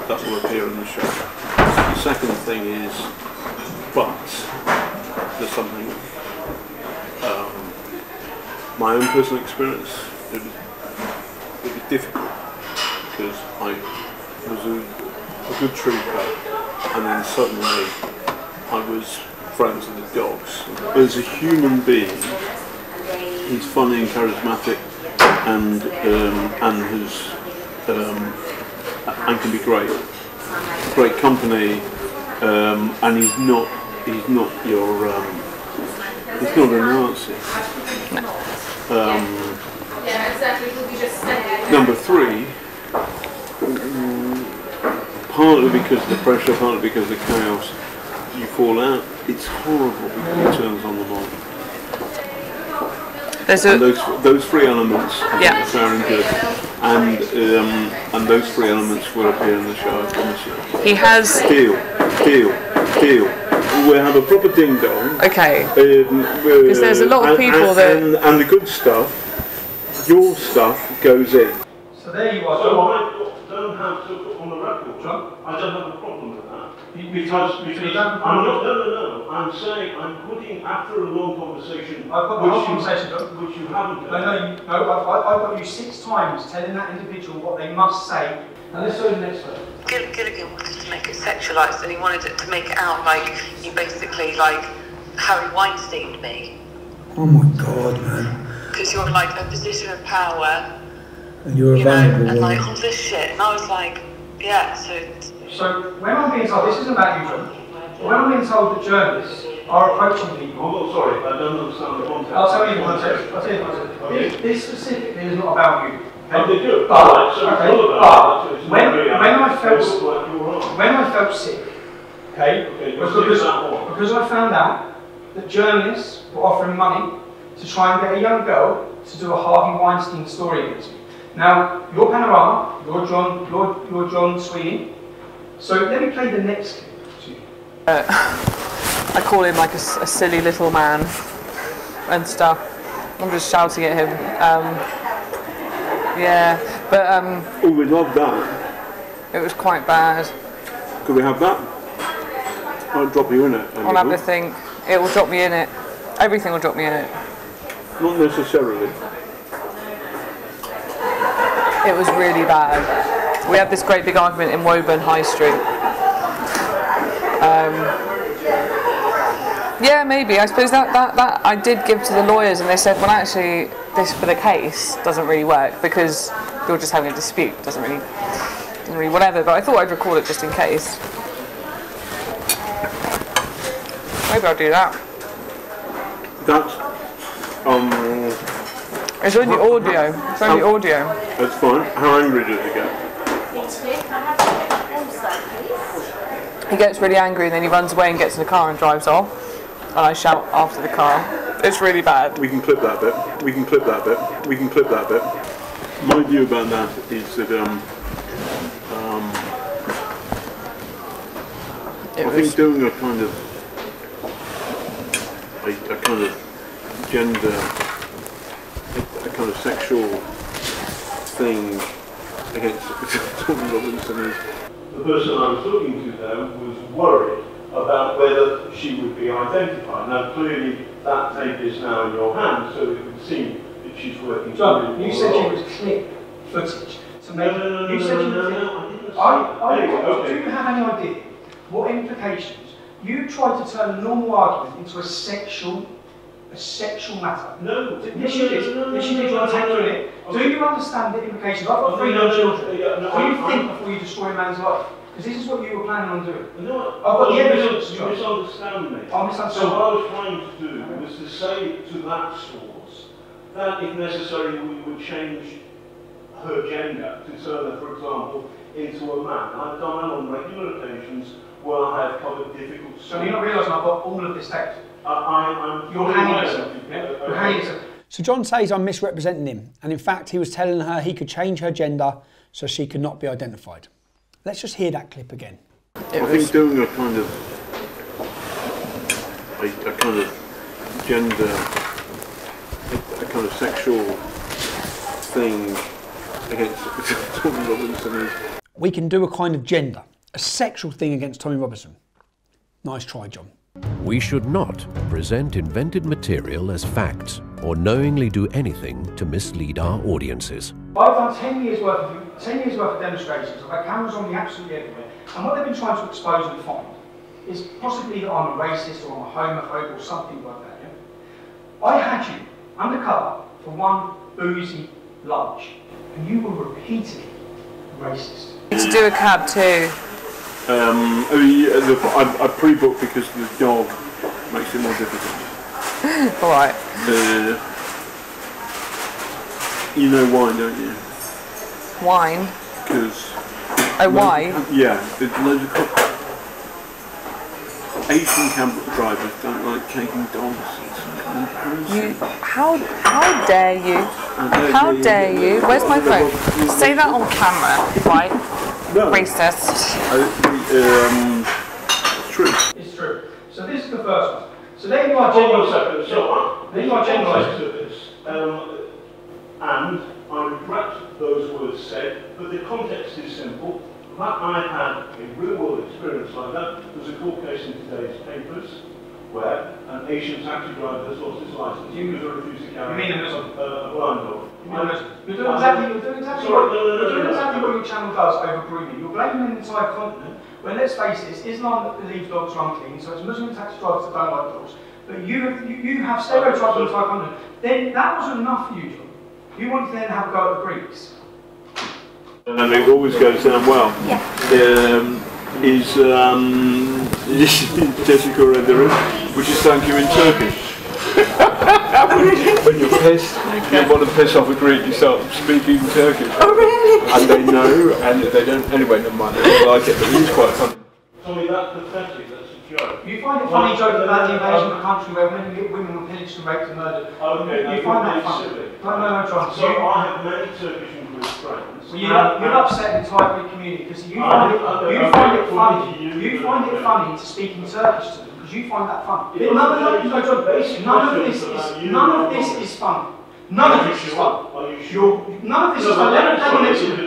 that will appear in the show. The second thing is, but there's something, my own personal experience, it was difficult, because I was a good trooper, and then suddenly I was friends with the dogs. As a human being, he's funny and charismatic, and can be great company, and he's not your he's not a Nazi. Number 3. Partly because of the pressure, partly because of the chaos, you fall out. It's horrible because he turns on the mic. And those 3 elements are fair and good, and those 3 elements will appear in the show, I promise you. He has... Deal. We'll have a proper ding-dong. Okay. Because there's a lot of people and the good stuff, your stuff goes in. So there you are. So I don't have to put on the record, John. I don't have a problem with that. Because I'm not, no. I'm saying I'm putting, after a long conversation, I've got the whole conversation, John. Which you haven't done. I've got you 6 times telling that individual what they must say. Now let's go to the next one. Gilligan wanted to make it sexualised, and he wanted it to make it out like you basically like Harry Weinsteined me. Oh my God, man. Because you're like a position of power, And you're a you know, vulnerable and like woman. all this shit, and I was like, yeah, So when I'm being told, this isn't about you, John, but when I'm being told that journalists are approaching people... I'm not sorry, I don't understand the context. I'll tell you the context. Okay. This specifically is not about you. Oh, they do. When I felt sick, because I found out that journalists were offering money to try and get a young girl to do a Harvey Weinstein story against me. Now, you're Panorama, you're John Sweeney. So let me play the next clip to you. I call him like a silly little man and stuff. I'm just shouting at him. Yeah, but oh, we love that. It was quite bad. Could we have that? I'll drop you in it. I'll have the thing. It will drop me in it. Everything will drop me in it. Not necessarily. It was really bad. We had this great big argument in Woburn High Street. Yeah, maybe. I suppose that I did give to the lawyers, and they said, well, actually, this for the case doesn't really work because you're just having a dispute. Doesn't really whatever. But I thought I'd record it just in case. Maybe I'll do that. That's It's only audio. It's only audio. That's fine. How angry did it get? He gets really angry and then he runs away and gets in the car and drives off. And I shout after the car. It's really bad. We can clip that bit. We can clip that bit. We can clip that bit. My view about that is that I think doing a kind of gender, a kind of sexual thing against Tommy Robinson is. The person I was talking to there was worried about whether she would be identified. Now clearly that tape is now in your hands, so it would seem that she's working. John, you said you would clip footage to make. No, you said you would. I didn't say. Do you have any idea what implications? You tried to turn a normal argument into a sexual matter. No. Yes, you did. Yes, you did. You want to take through it. Do you understand the implications? I've got 3 young children. Do you think before you destroy a man's life? Because this is what you were planning on doing. No, I've got the evidence. You misunderstand me. I misunderstand. So what I was trying to do was to say to that source that if necessary we would change her gender to turn her, for example, into a man. I've done that on regular occasions where I have covered difficult stories. So you're not realising I've got all of this tape? You're hanging yourself. You're hanging yourself. So John says I'm misrepresenting him, and in fact he was telling her he could change her gender so she could not be identified. Let's just hear that clip again. I think doing a kind of gender, a kind of sexual thing against Tommy Robinson is. We can do a kind of gender, a sexual thing against Tommy Robinson. Nice try, John. We should not present invented material as facts or knowingly do anything to mislead our audiences. I've done 10 years worth of demonstrations. I've had cameras on me absolutely everywhere. And what they've been trying to expose and find is possibly that I'm a racist or I'm a homophobe or something like that. Yeah? I had you undercover for one boozy lunch, and you were repeatedly racist. To do a cab too. I pre-booked because the dog makes it more difficult. Alright. You know why, don't you? Wine? Because... Oh, why? Yeah, there's loads of Asian cab drivers don't like taking dogs. How dare you? How dare you? Where's my phone? Say that on camera, right? No. Racist. It's true. It's true. So this is the first one. So then you are generalising. So, then you are generalising. And I regret those words said, but the context is simple. That I had a real-world experience like that. There's a court case in today's papers where an Asian taxi driver has lost his license. He was refused to carry a blind dog. You're doing exactly what your channel does over grooming. You're blaming an entire continent when, let's face it, it's Islam that believes dogs are unclean, so it's Muslim taxi drivers that don't like dogs. But you have stereotyped the entire continent. Then that wasn't enough for you, John. You wanted to then have a go at the Greeks. And it always goes down well. Yeah. Is Jessica Rederer, which is thank you in Turkish. When you're pissed, you want to piss off a Greek, you start speaking Turkish. Oh really? And they know, and they don't. Anyway, never mind. They don't like it, but it's quite funny. Tommy, that's pathetic. That's a joke. You find it funny joking about the invasion of a country where women were pillaged and raped and murdered. Okay, you find that funny? No, John. So I have many Turkish and Greek friends. Well, you'll upset the entire Greek community because you find it funny to speak in Turkish to them because you find that funny. None of this is fun. None of this is fun. None of this is fun. Let me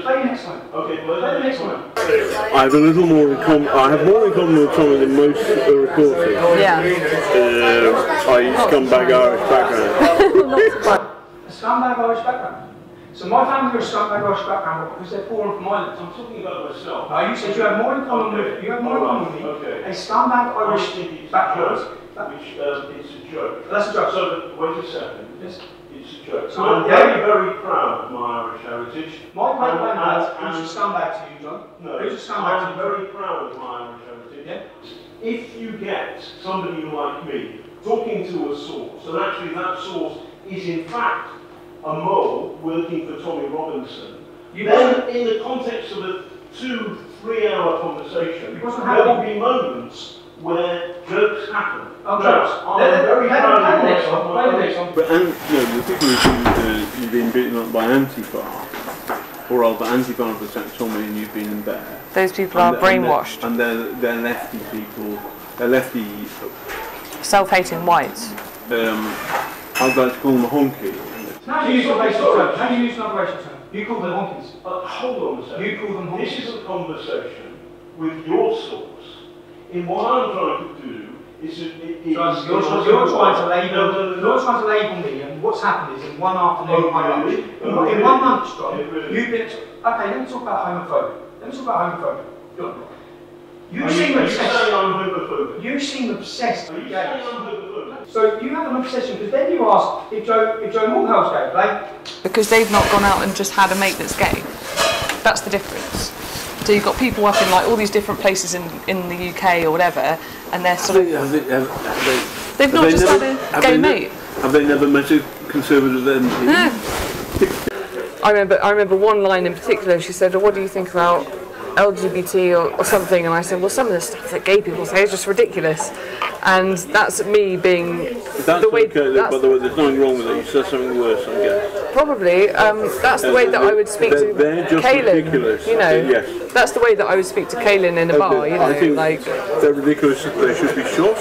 play the next one. Okay, play the next one. I have a little more in common. I have more in common with Tommy than most reporters. Yeah. I scumbag Irish background. A scumbag Irish background. So my family are a scumbag Irish background because they're poor and from Ireland. I'm talking about myself. No, you said you have more in common with me. Okay. A scumbag Irish background. Which it's a joke. That's a joke. So wait a second. Yes. It's a joke. So I'm very, very proud of my Irish heritage. My great granddad, who's a scumbag to you, John? No, who's a scumbag to I'm you? very proud of my Irish heritage. Yeah. If you get somebody like me talking to a source, and actually that source is in fact a mole working for Tommy Robinson, then in the context of a 2-3 hour conversation, there will be moments where jokes happen. I'm very proud of the myself. But the people who think you've been beaten up by Antifa, or rather Antifa have attacked Tommy and you've been in there. Those people are brainwashed. And they're lefty people. They're lefty. Self-hating whites. I'd like to call them a honky. How do you use an racial term? How do you use another racial term? You call them honkies. Hold on a second. You call them honkies. This is a conversation with your source. In what I'm trying to do is you're trying to label me, and what's happened is in one afternoon, in one month, John, you've been. Okay, let me talk about homophobia. John. You seem obsessed with gays. So you have an obsession because then you ask if Joe Moorhouse gay, right? Because they've not gone out and just had a mate that's gay. That's the difference. So you've got people up in like all these different places in the UK or whatever, and they're sort of they've not just had a gay mate. Have they never met a conservative MP? No. I remember one line in particular. She said, "What do you think about LGBT or something?" And I said, "Well, some of the stuff that gay people say is just ridiculous." And that's me being the way. Okay, by the way, there's nothing wrong with it. You said something worse, I guess. Probably. That's the way that I would speak to Kaylin. Ridiculous. You know, yes. That's the way that I would speak to Kaylin in a bar. You know, I think like they're ridiculous. They should be shot.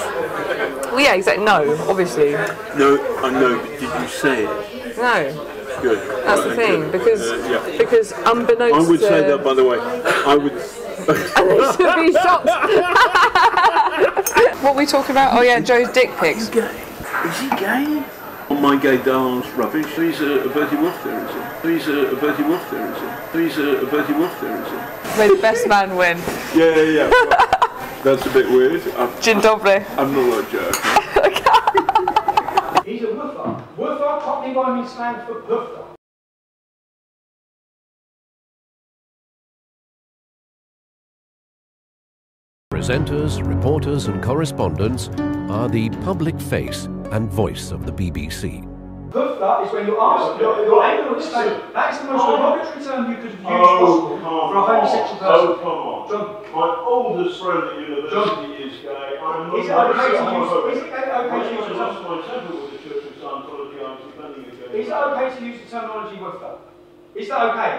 Well, yeah, exactly. No, obviously. No, I know. But did you say it? No. Good. That's the thing, because unbeknownst I would say that, by the way. I would. And they should be shot. What were we talking about? Oh yeah, Joe's dick pics. Is he gay? Oh, my gay darling's rubbish. He's a Bertie Wolf there, is he? He's a Bertie Wolf there, is he? He's a Bertie Wolf there, is he? May the best man win. Yeah. That's a bit weird. Gin doble. I'm not like Joe. He's a woofer. Woofer, Cockney by me stands for puffer. Presenters, reporters and correspondents are the public face and voice of the BBC. Puffer is when you ask, you're able to explain. That is the most derogatory term you could have used possible for a homosexual person. Oh, come on. John, my oldest friend at university is gay. Is it okay to use the terminology woofer? Is that okay?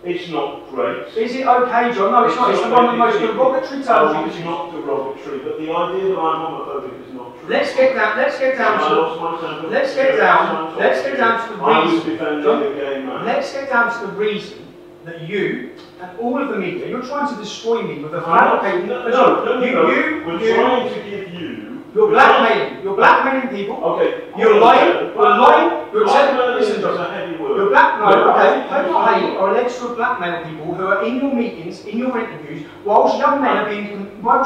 It's not great. Is it okay, John? No, it's not. It's one of the most derogatory terms. It's not derogatory, but the idea that I'm homophobic is not true. Let's get down to the reason. Let's get down to the reason that you and all of the media, you're trying to destroy me with a fabricated. We're trying to give you. You're blackmailing people. Okay. You're lying. You're telling. Listen, John. You're alleged to have blackmailed people who are in your meetings, in your interviews, whilst young men are being. And you are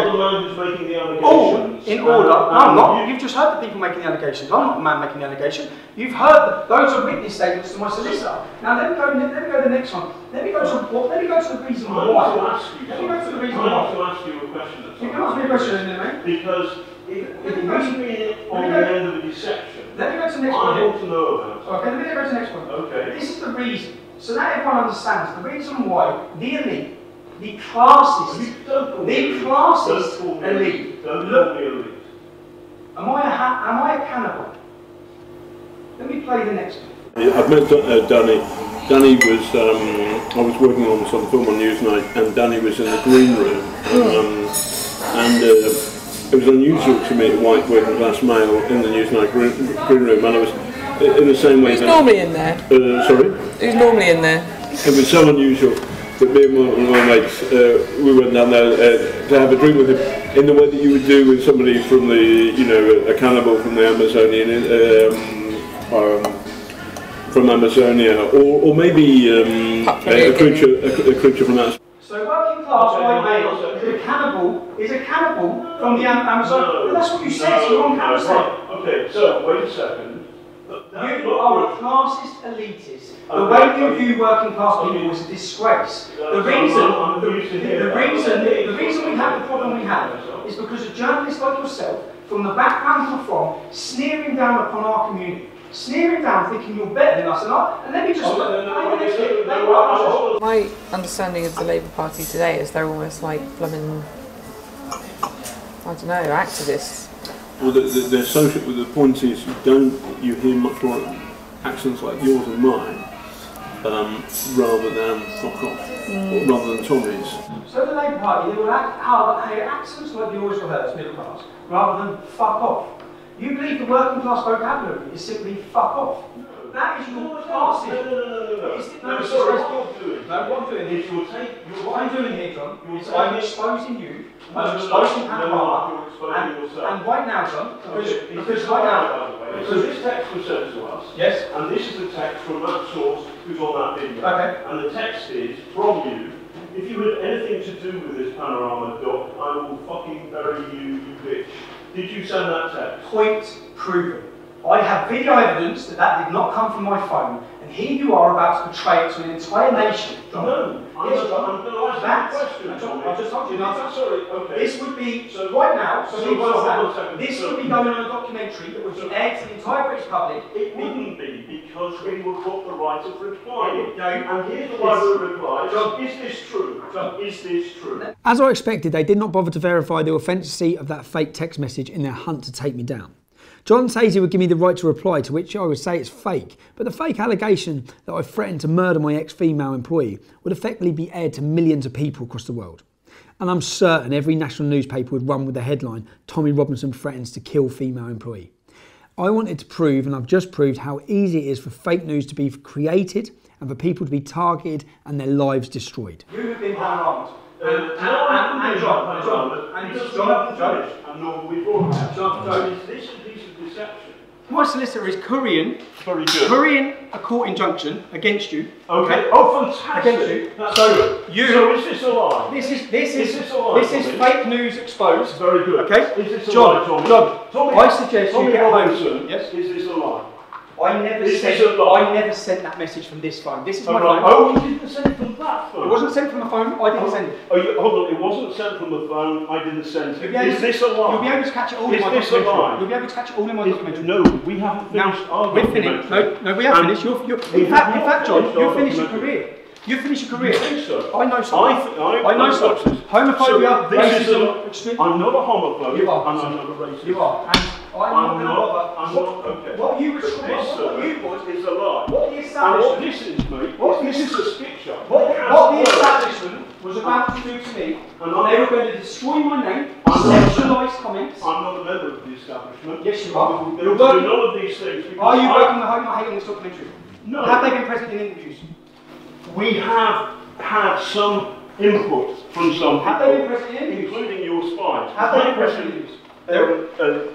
the man who's making the allegations. All in order. No, I'm not. You've just heard the people making the allegations. I'm not the man making the allegation. You've heard those are witness statements to my solicitor. Now let me go to the next one. Let me go to the reason why. Let me go to the reason why. I have to ask you a question. You can ask me a question, isn't it, mate? Because if it hasn't been on the end of a deception, let me go to the next I one. want to know about it. Okay, let me go to the next one. Okay. This is the reason. So now everyone understands the reason why the elite, the classist elite. Don't call me elite. Am I a cannibal? Let me play the next one. I've met Danny. Danny was, I was working on some film on Newsnight, and Danny was in the green room. It was unusual to meet a white working class male in the Newsnight green room, and I was in the same way. Who's normally in there? Sorry? Who's normally in there? It was so unusual that me and one of my mates, we went down there to have a drink with him in the way that you would do with somebody from the, you know, a cannibal from the Amazonian, from Amazonia, or maybe a creature from that. So working class white male is a cannibal from the Amazon. No, that's what you said. So you're on camera. Okay, so wait a second. You are a classist elitist. The way you view working class people is a disgrace. The reason we have the problem we have is because of journalists like yourself, from the background you're from, sneering down upon our community. Sneering down, thinking you're better than us, and let me just. My understanding of the Labour Party today is they're almost like blooming, I don't know, activists. Well, they're social. The point is, you hear much more accents like yours and mine, rather than fuck off, or rather than Tommy's. So the Labour Party, they will have accents like yours or hers, middle class, rather than fuck off. You believe the working class vocabulary is simply fuck off. That is your classism. What I'm doing here, John, is I'm exposing you, I'm exposing Panorama, and right now, John, because right now, so this text was sent to us, yes, and this is the text from that source who's on that video, okay, and the text is from you. If you had anything to do with this Panorama doc, I will fucking bury you, you bitch. Did you send that text? Point proven. I have video evidence that did not come from my phone, and here you are about to betray it to an entire nation. John. No, I'm going to ask you a question. I've just told you an answer. Sorry, okay. This would be, right now, this would be going on a documentary that would be aired to the entire British public. It wouldn't be, because we would put the right of reply. And here's the right of reply. Is this true? Is this true? As I expected, they did not bother to verify the authenticity of that fake text message in their hunt to take me down. John says he would give me the right to reply, to which I would say it's fake, but the fake allegation that I threatened to murder my ex-female employee would effectively be aired to millions of people across the world. And I'm certain every national newspaper would run with the headline, Tommy Robinson threatens to kill female employee. I wanted to prove, and I've just proved, how easy it is for fake news to be created and for people to be targeted and their lives destroyed. You have been harmed. My solicitor is currying a court injunction against you. Okay. Oh, fantastic. Against you. So is this a lie? This is fake news exposed. Very good. Okay. Is this a John, lie, John, I suggest you get home. Yes. Is this a lie? I never sent that message from this phone. This is my phone. Oh, you didn't send it from that phone? It wasn't sent from the phone. I didn't send it. Oh, hold on. It wasn't sent from the phone. I didn't send it. Is this a lie? You'll be able to catch it all in my documentary. You'll be able to catch it all in my documentary. No, we haven't finished our documentary. No, we have finished. In fact, John, you've finished your career. You've finished your career. You think so? I know something. I know something. Homophobia, racism. I'm not a homophobe. You are. And I'm not a racist. You are. I'm not. Okay. What you was is a lie. What the establishment. And what this is, mate, this is a skit show. What the establishment was about to do to me, they were going to destroy my name, sexualised comments. I'm not a member of the establishment. Yes, you are. You're doing none of these things. Are you working with Hope Not Hate on this documentary? No. Have they been present in interviews? We have had some input from some Have they been present in interviews? including your spies. Have they been present in interviews?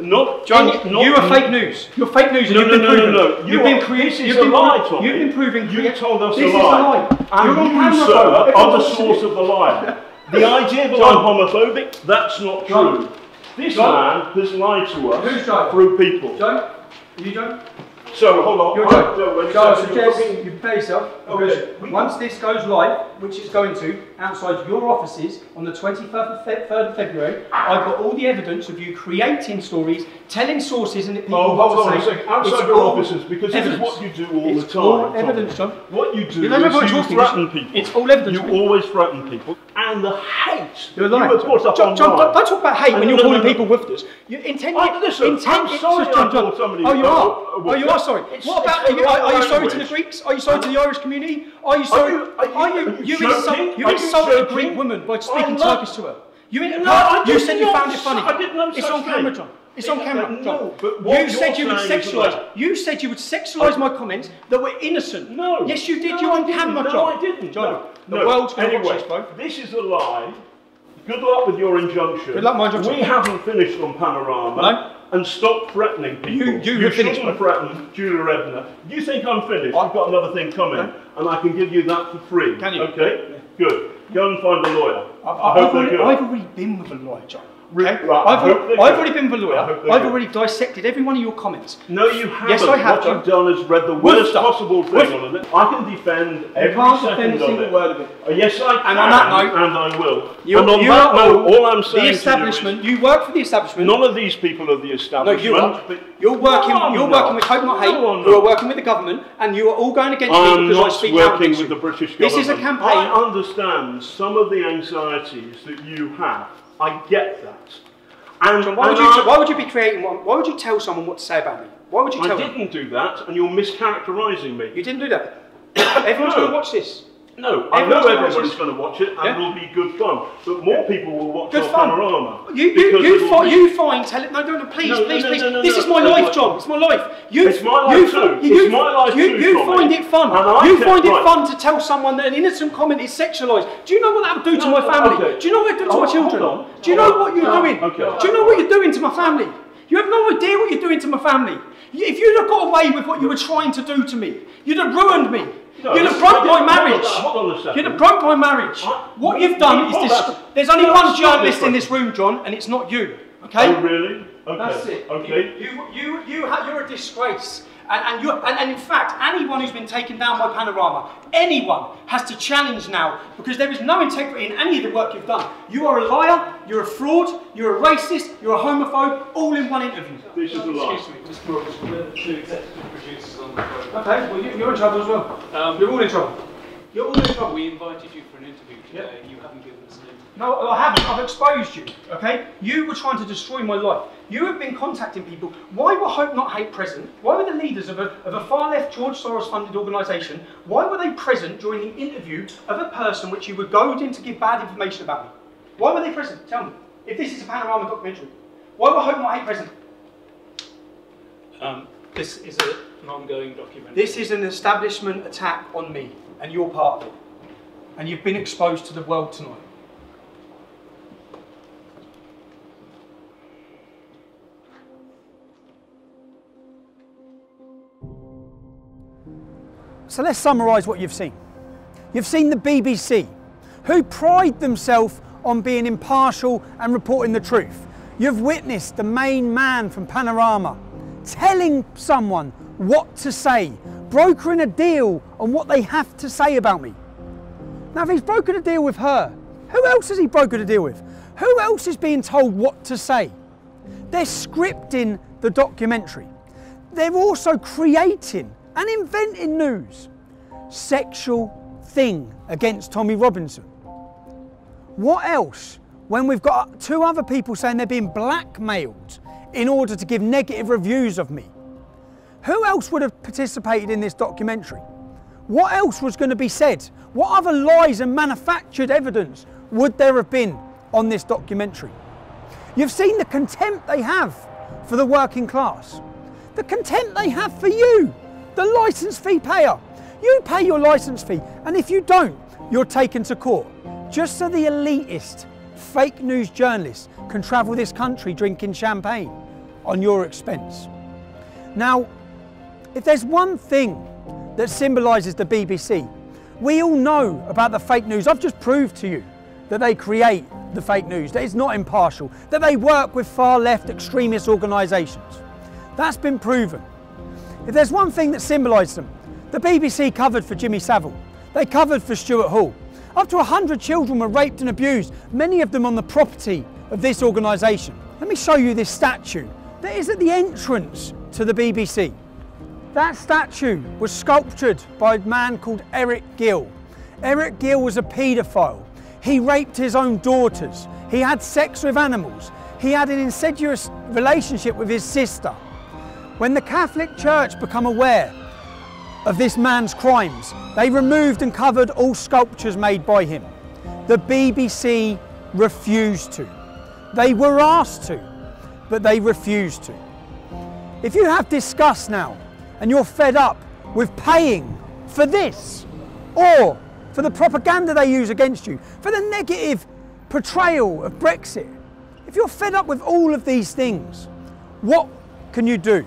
Not John, not, you are fake news. You're fake news, and No, you've been proven. no. You've been creating. This is a lie, Tommy. You've been proving. You told us this a lie. Is a lie. And You're on you, camera, sir, bro. are the source of the lie. The idea that I'm homophobic, that's not true. This man has lied to us. Who's Joe? Through people. Joe? Are you Joe? So, hold on. You're Joe. Joe, I suggest talking... you prepare yourself, because once this goes live, which it's going to, outside your offices on the 23rd of February, I've got all the evidence of you creating stories, telling sources and people hold on a second. Outside your offices, because this is what you do all the time. It's all evidence, John. What you do is you threaten people. It's all evidence. You always threaten people. And the hate you're lying. you were put up John, online. don't talk about hate when you're calling people woofers. You intend. Listen, I'm sorry I called somebody. Oh, you are. Oh, you are sorry. What about? Are you sorry to the Greeks? Are you sorry to the Irish community? Are you sorry? You insulted a Greek woman by speaking Turkish to her. You said you found it funny. I did no It's on camera, John. It's on camera, John. No, but what you said you would sexualise. You said you would sexualise my comments that were innocent. No. Yes, you did. You're on camera, John. No, I didn't. John, the world's going to watch this, bro. This is a lie. Good luck with your injunction. Good luck, my injunction. We haven't finished on Panorama. No. And stop threatening people. You finished. Shouldn't threaten Julia Ebner. You think I'm finished? I've got another thing coming, and I can give you that for free. Can you? Okay. Yeah. Good. Go and find a lawyer. I've already been with a lawyer, John. Okay? Right, I've already been with a lawyer. I've already dissected every one of your comments. No, you haven't. Yes, I have. What you've done is read the worst possible thing on it. I can defend every second of it. Word of it. Yes, I can. And on that note, and I will. You, and on you that are note, all I'm saying the establishment. To you you work for the establishment. None of these people are the establishment. No, you are. You're working. You're working with Hope Not Hate. Who are working with the government, and you are all going against me because I speak out. I'm not working with the British government. This is a campaign. I understand some of the anxieties that you have. I get that. And John, why would you be creating one? Why would you tell someone what to say about me? Why would you tell them? I didn't do that, and you're mischaracterising me. You didn't do that. Everyone's going to watch this. No, I know everybody's going to watch it, and it will be good fun. But more people will watch our Panorama. You find telling. No, please. This is my life, John. It's my life. It's my life too. It's my life too. You find it fun. You find it fun to tell someone that an innocent comment is sexualised. Do you know what that would do to my family? Do you know what it would do to my children? Do you know what you're doing? Do you know what you're doing to my family? You have no idea what you're doing to my family. If you'd have got away with what you were trying to do to me, you'd have ruined me. No, you'd have broke my marriage. Hold on a second. You'd have broke my marriage. What you've done is this. There's only one journalist in this room, John, and it's not you. Okay? Oh, really? Okay. That's it. Okay. You're a disgrace. And in fact, anyone who's been taken down by Panorama, anyone has to challenge now, because there is no integrity in any of the work you've done. You are a liar, you're a fraud, you're a racist, you're a homophobe, all in one interview. This is a lie. Excuse me, Mr. Morris, we're the two executive producers on the program. Okay, well you're in trouble as well. You're all in trouble. You're all in trouble. We invited you for an interview today. You haven't given us an interview. No, I haven't. I've exposed you, okay? You were trying to destroy my life. You have been contacting people. Why were Hope Not Hate present? Why were the leaders of a far-left George Soros-funded organisation, why were they present during the interview of a person which you were goaded in to give bad information about me? Why were they present? Tell me. If this is a Panorama documentary, why were Hope Not Hate present? This is an ongoing documentary. This is an establishment attack on me, and you're part of it. And you've been exposed to the world tonight. So let's summarise what you've seen. You've seen the BBC, who pride themselves on being impartial and reporting the truth. You've witnessed the main man from Panorama telling someone what to say, brokering a deal on what they have to say about me. Now, if he's brokered a deal with her, who else has he brokered a deal with? Who else is being told what to say? They're scripting the documentary. They're also creating and inventing news. Sexual thing against Tommy Robinson. What else when we've got two other people saying they're being blackmailed in order to give negative reviews of me? Who else would have participated in this documentary? What else was going to be said? What other lies and manufactured evidence would there have been on this documentary? You've seen the contempt they have for the working class. The contempt they have for you, the licence fee payer. You pay your licence fee, and if you don't, you're taken to court. Just so the elitist, fake news journalists can travel this country drinking champagne on your expense. Now, if there's one thing that symbolises the BBC, we all know about the fake news. I've just proved to you that they create the fake news, that it's not impartial, that they work with far left extremist organisations. That's been proven. If there's one thing that symbolises them, the BBC covered for Jimmy Savile, they covered for Stuart Hall. Up to 100 children were raped and abused, many of them on the property of this organisation. Let me show you this statue that is at the entrance to the BBC. That statue was sculptured by a man called Eric Gill. Eric Gill was a paedophile. He raped his own daughters. He had sex with animals. He had an incestuous relationship with his sister. When the Catholic Church became aware of this man's crimes, they removed and covered all sculptures made by him. The BBC refused to. They were asked to, but they refused to. If you have disgust now, and you're fed up with paying for this, or for the propaganda they use against you, for the negative portrayal of Brexit, if you're fed up with all of these things, what can you do?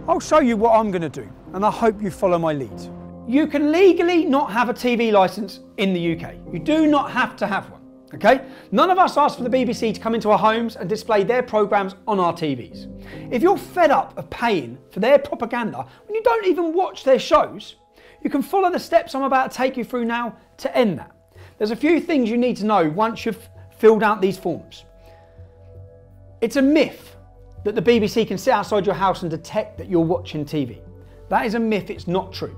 I'll show you what I'm going to do, and I hope you follow my lead. You can legally not have a TV licence in the UK. You do not have to have one, okay? None of us asked for the BBC to come into our homes and display their programmes on our TVs. If you're fed up of paying for their propaganda when you don't even watch their shows, you can follow the steps I'm about to take you through now to end that. There's a few things you need to know once you've filled out these forms. It's a myth that the BBC can sit outside your house and detect that you're watching TV. That is a myth, it's not true.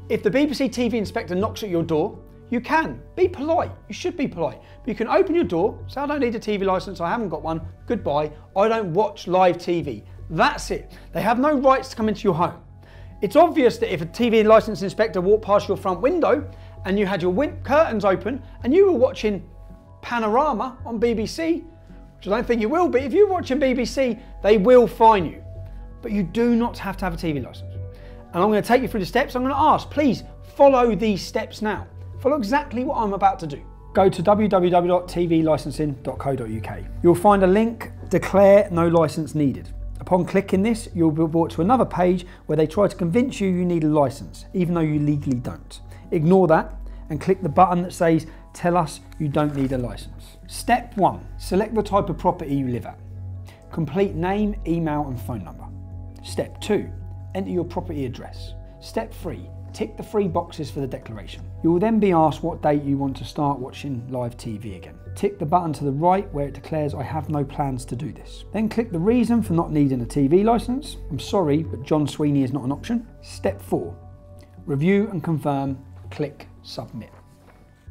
If the BBC TV inspector knocks at your door, you can. Be polite, you should be polite. But you can open your door, say I don't need a TV licence, I haven't got one, goodbye, I don't watch live TV. That's it. They have no rights to come into your home. It's obvious that if a TV licence inspector walked past your front window and you had your curtains open and you were watching Panorama on BBC, which I don't think you will be, if you're watching BBC, they will fine you. But you do not have to have a TV licence. And I'm going to take you through the steps. I'm going to ask, please follow these steps now. Follow exactly what I'm about to do. Go to www.tvlicensing.co.uk. You'll find a link, declare no licence needed. Upon clicking this, you'll be brought to another page where they try to convince you need a licence, even though you legally don't. Ignore that and click the button that says, tell us you don't need a licence. Step 1, select the type of property you live at. Complete name, email and phone number. Step 2, enter your property address. Step 3, tick the 3 boxes for the declaration. You will then be asked what date you want to start watching live TV again. Tick the button to the right where it declares I have no plans to do this. Then click the reason for not needing a TV licence. I'm sorry, but John Sweeney is not an option. Step 4, review and confirm, click submit.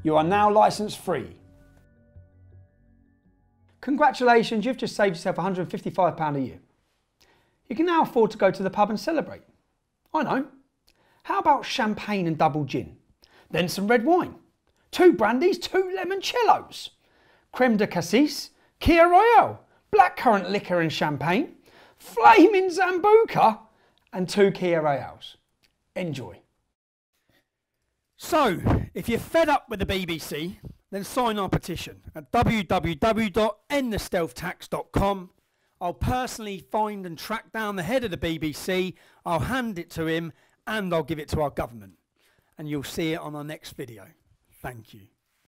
You are now licence free. Congratulations, you've just saved yourself £155 a year. You can now afford to go to the pub and celebrate. I know. How about champagne and double gin? Then some red wine. 2 brandies, 2 limoncellos. Creme de cassis, Kia Royale, blackcurrant liquor and champagne, flaming Zambuca and 2 Kia Royales. Enjoy. So, if you're fed up with the BBC, then sign our petition at www.endthestealthtax.com. I'll personally find and track down the head of the BBC, I'll hand it to him, and I'll give it to our government. And you'll see it on our next video. Thank you.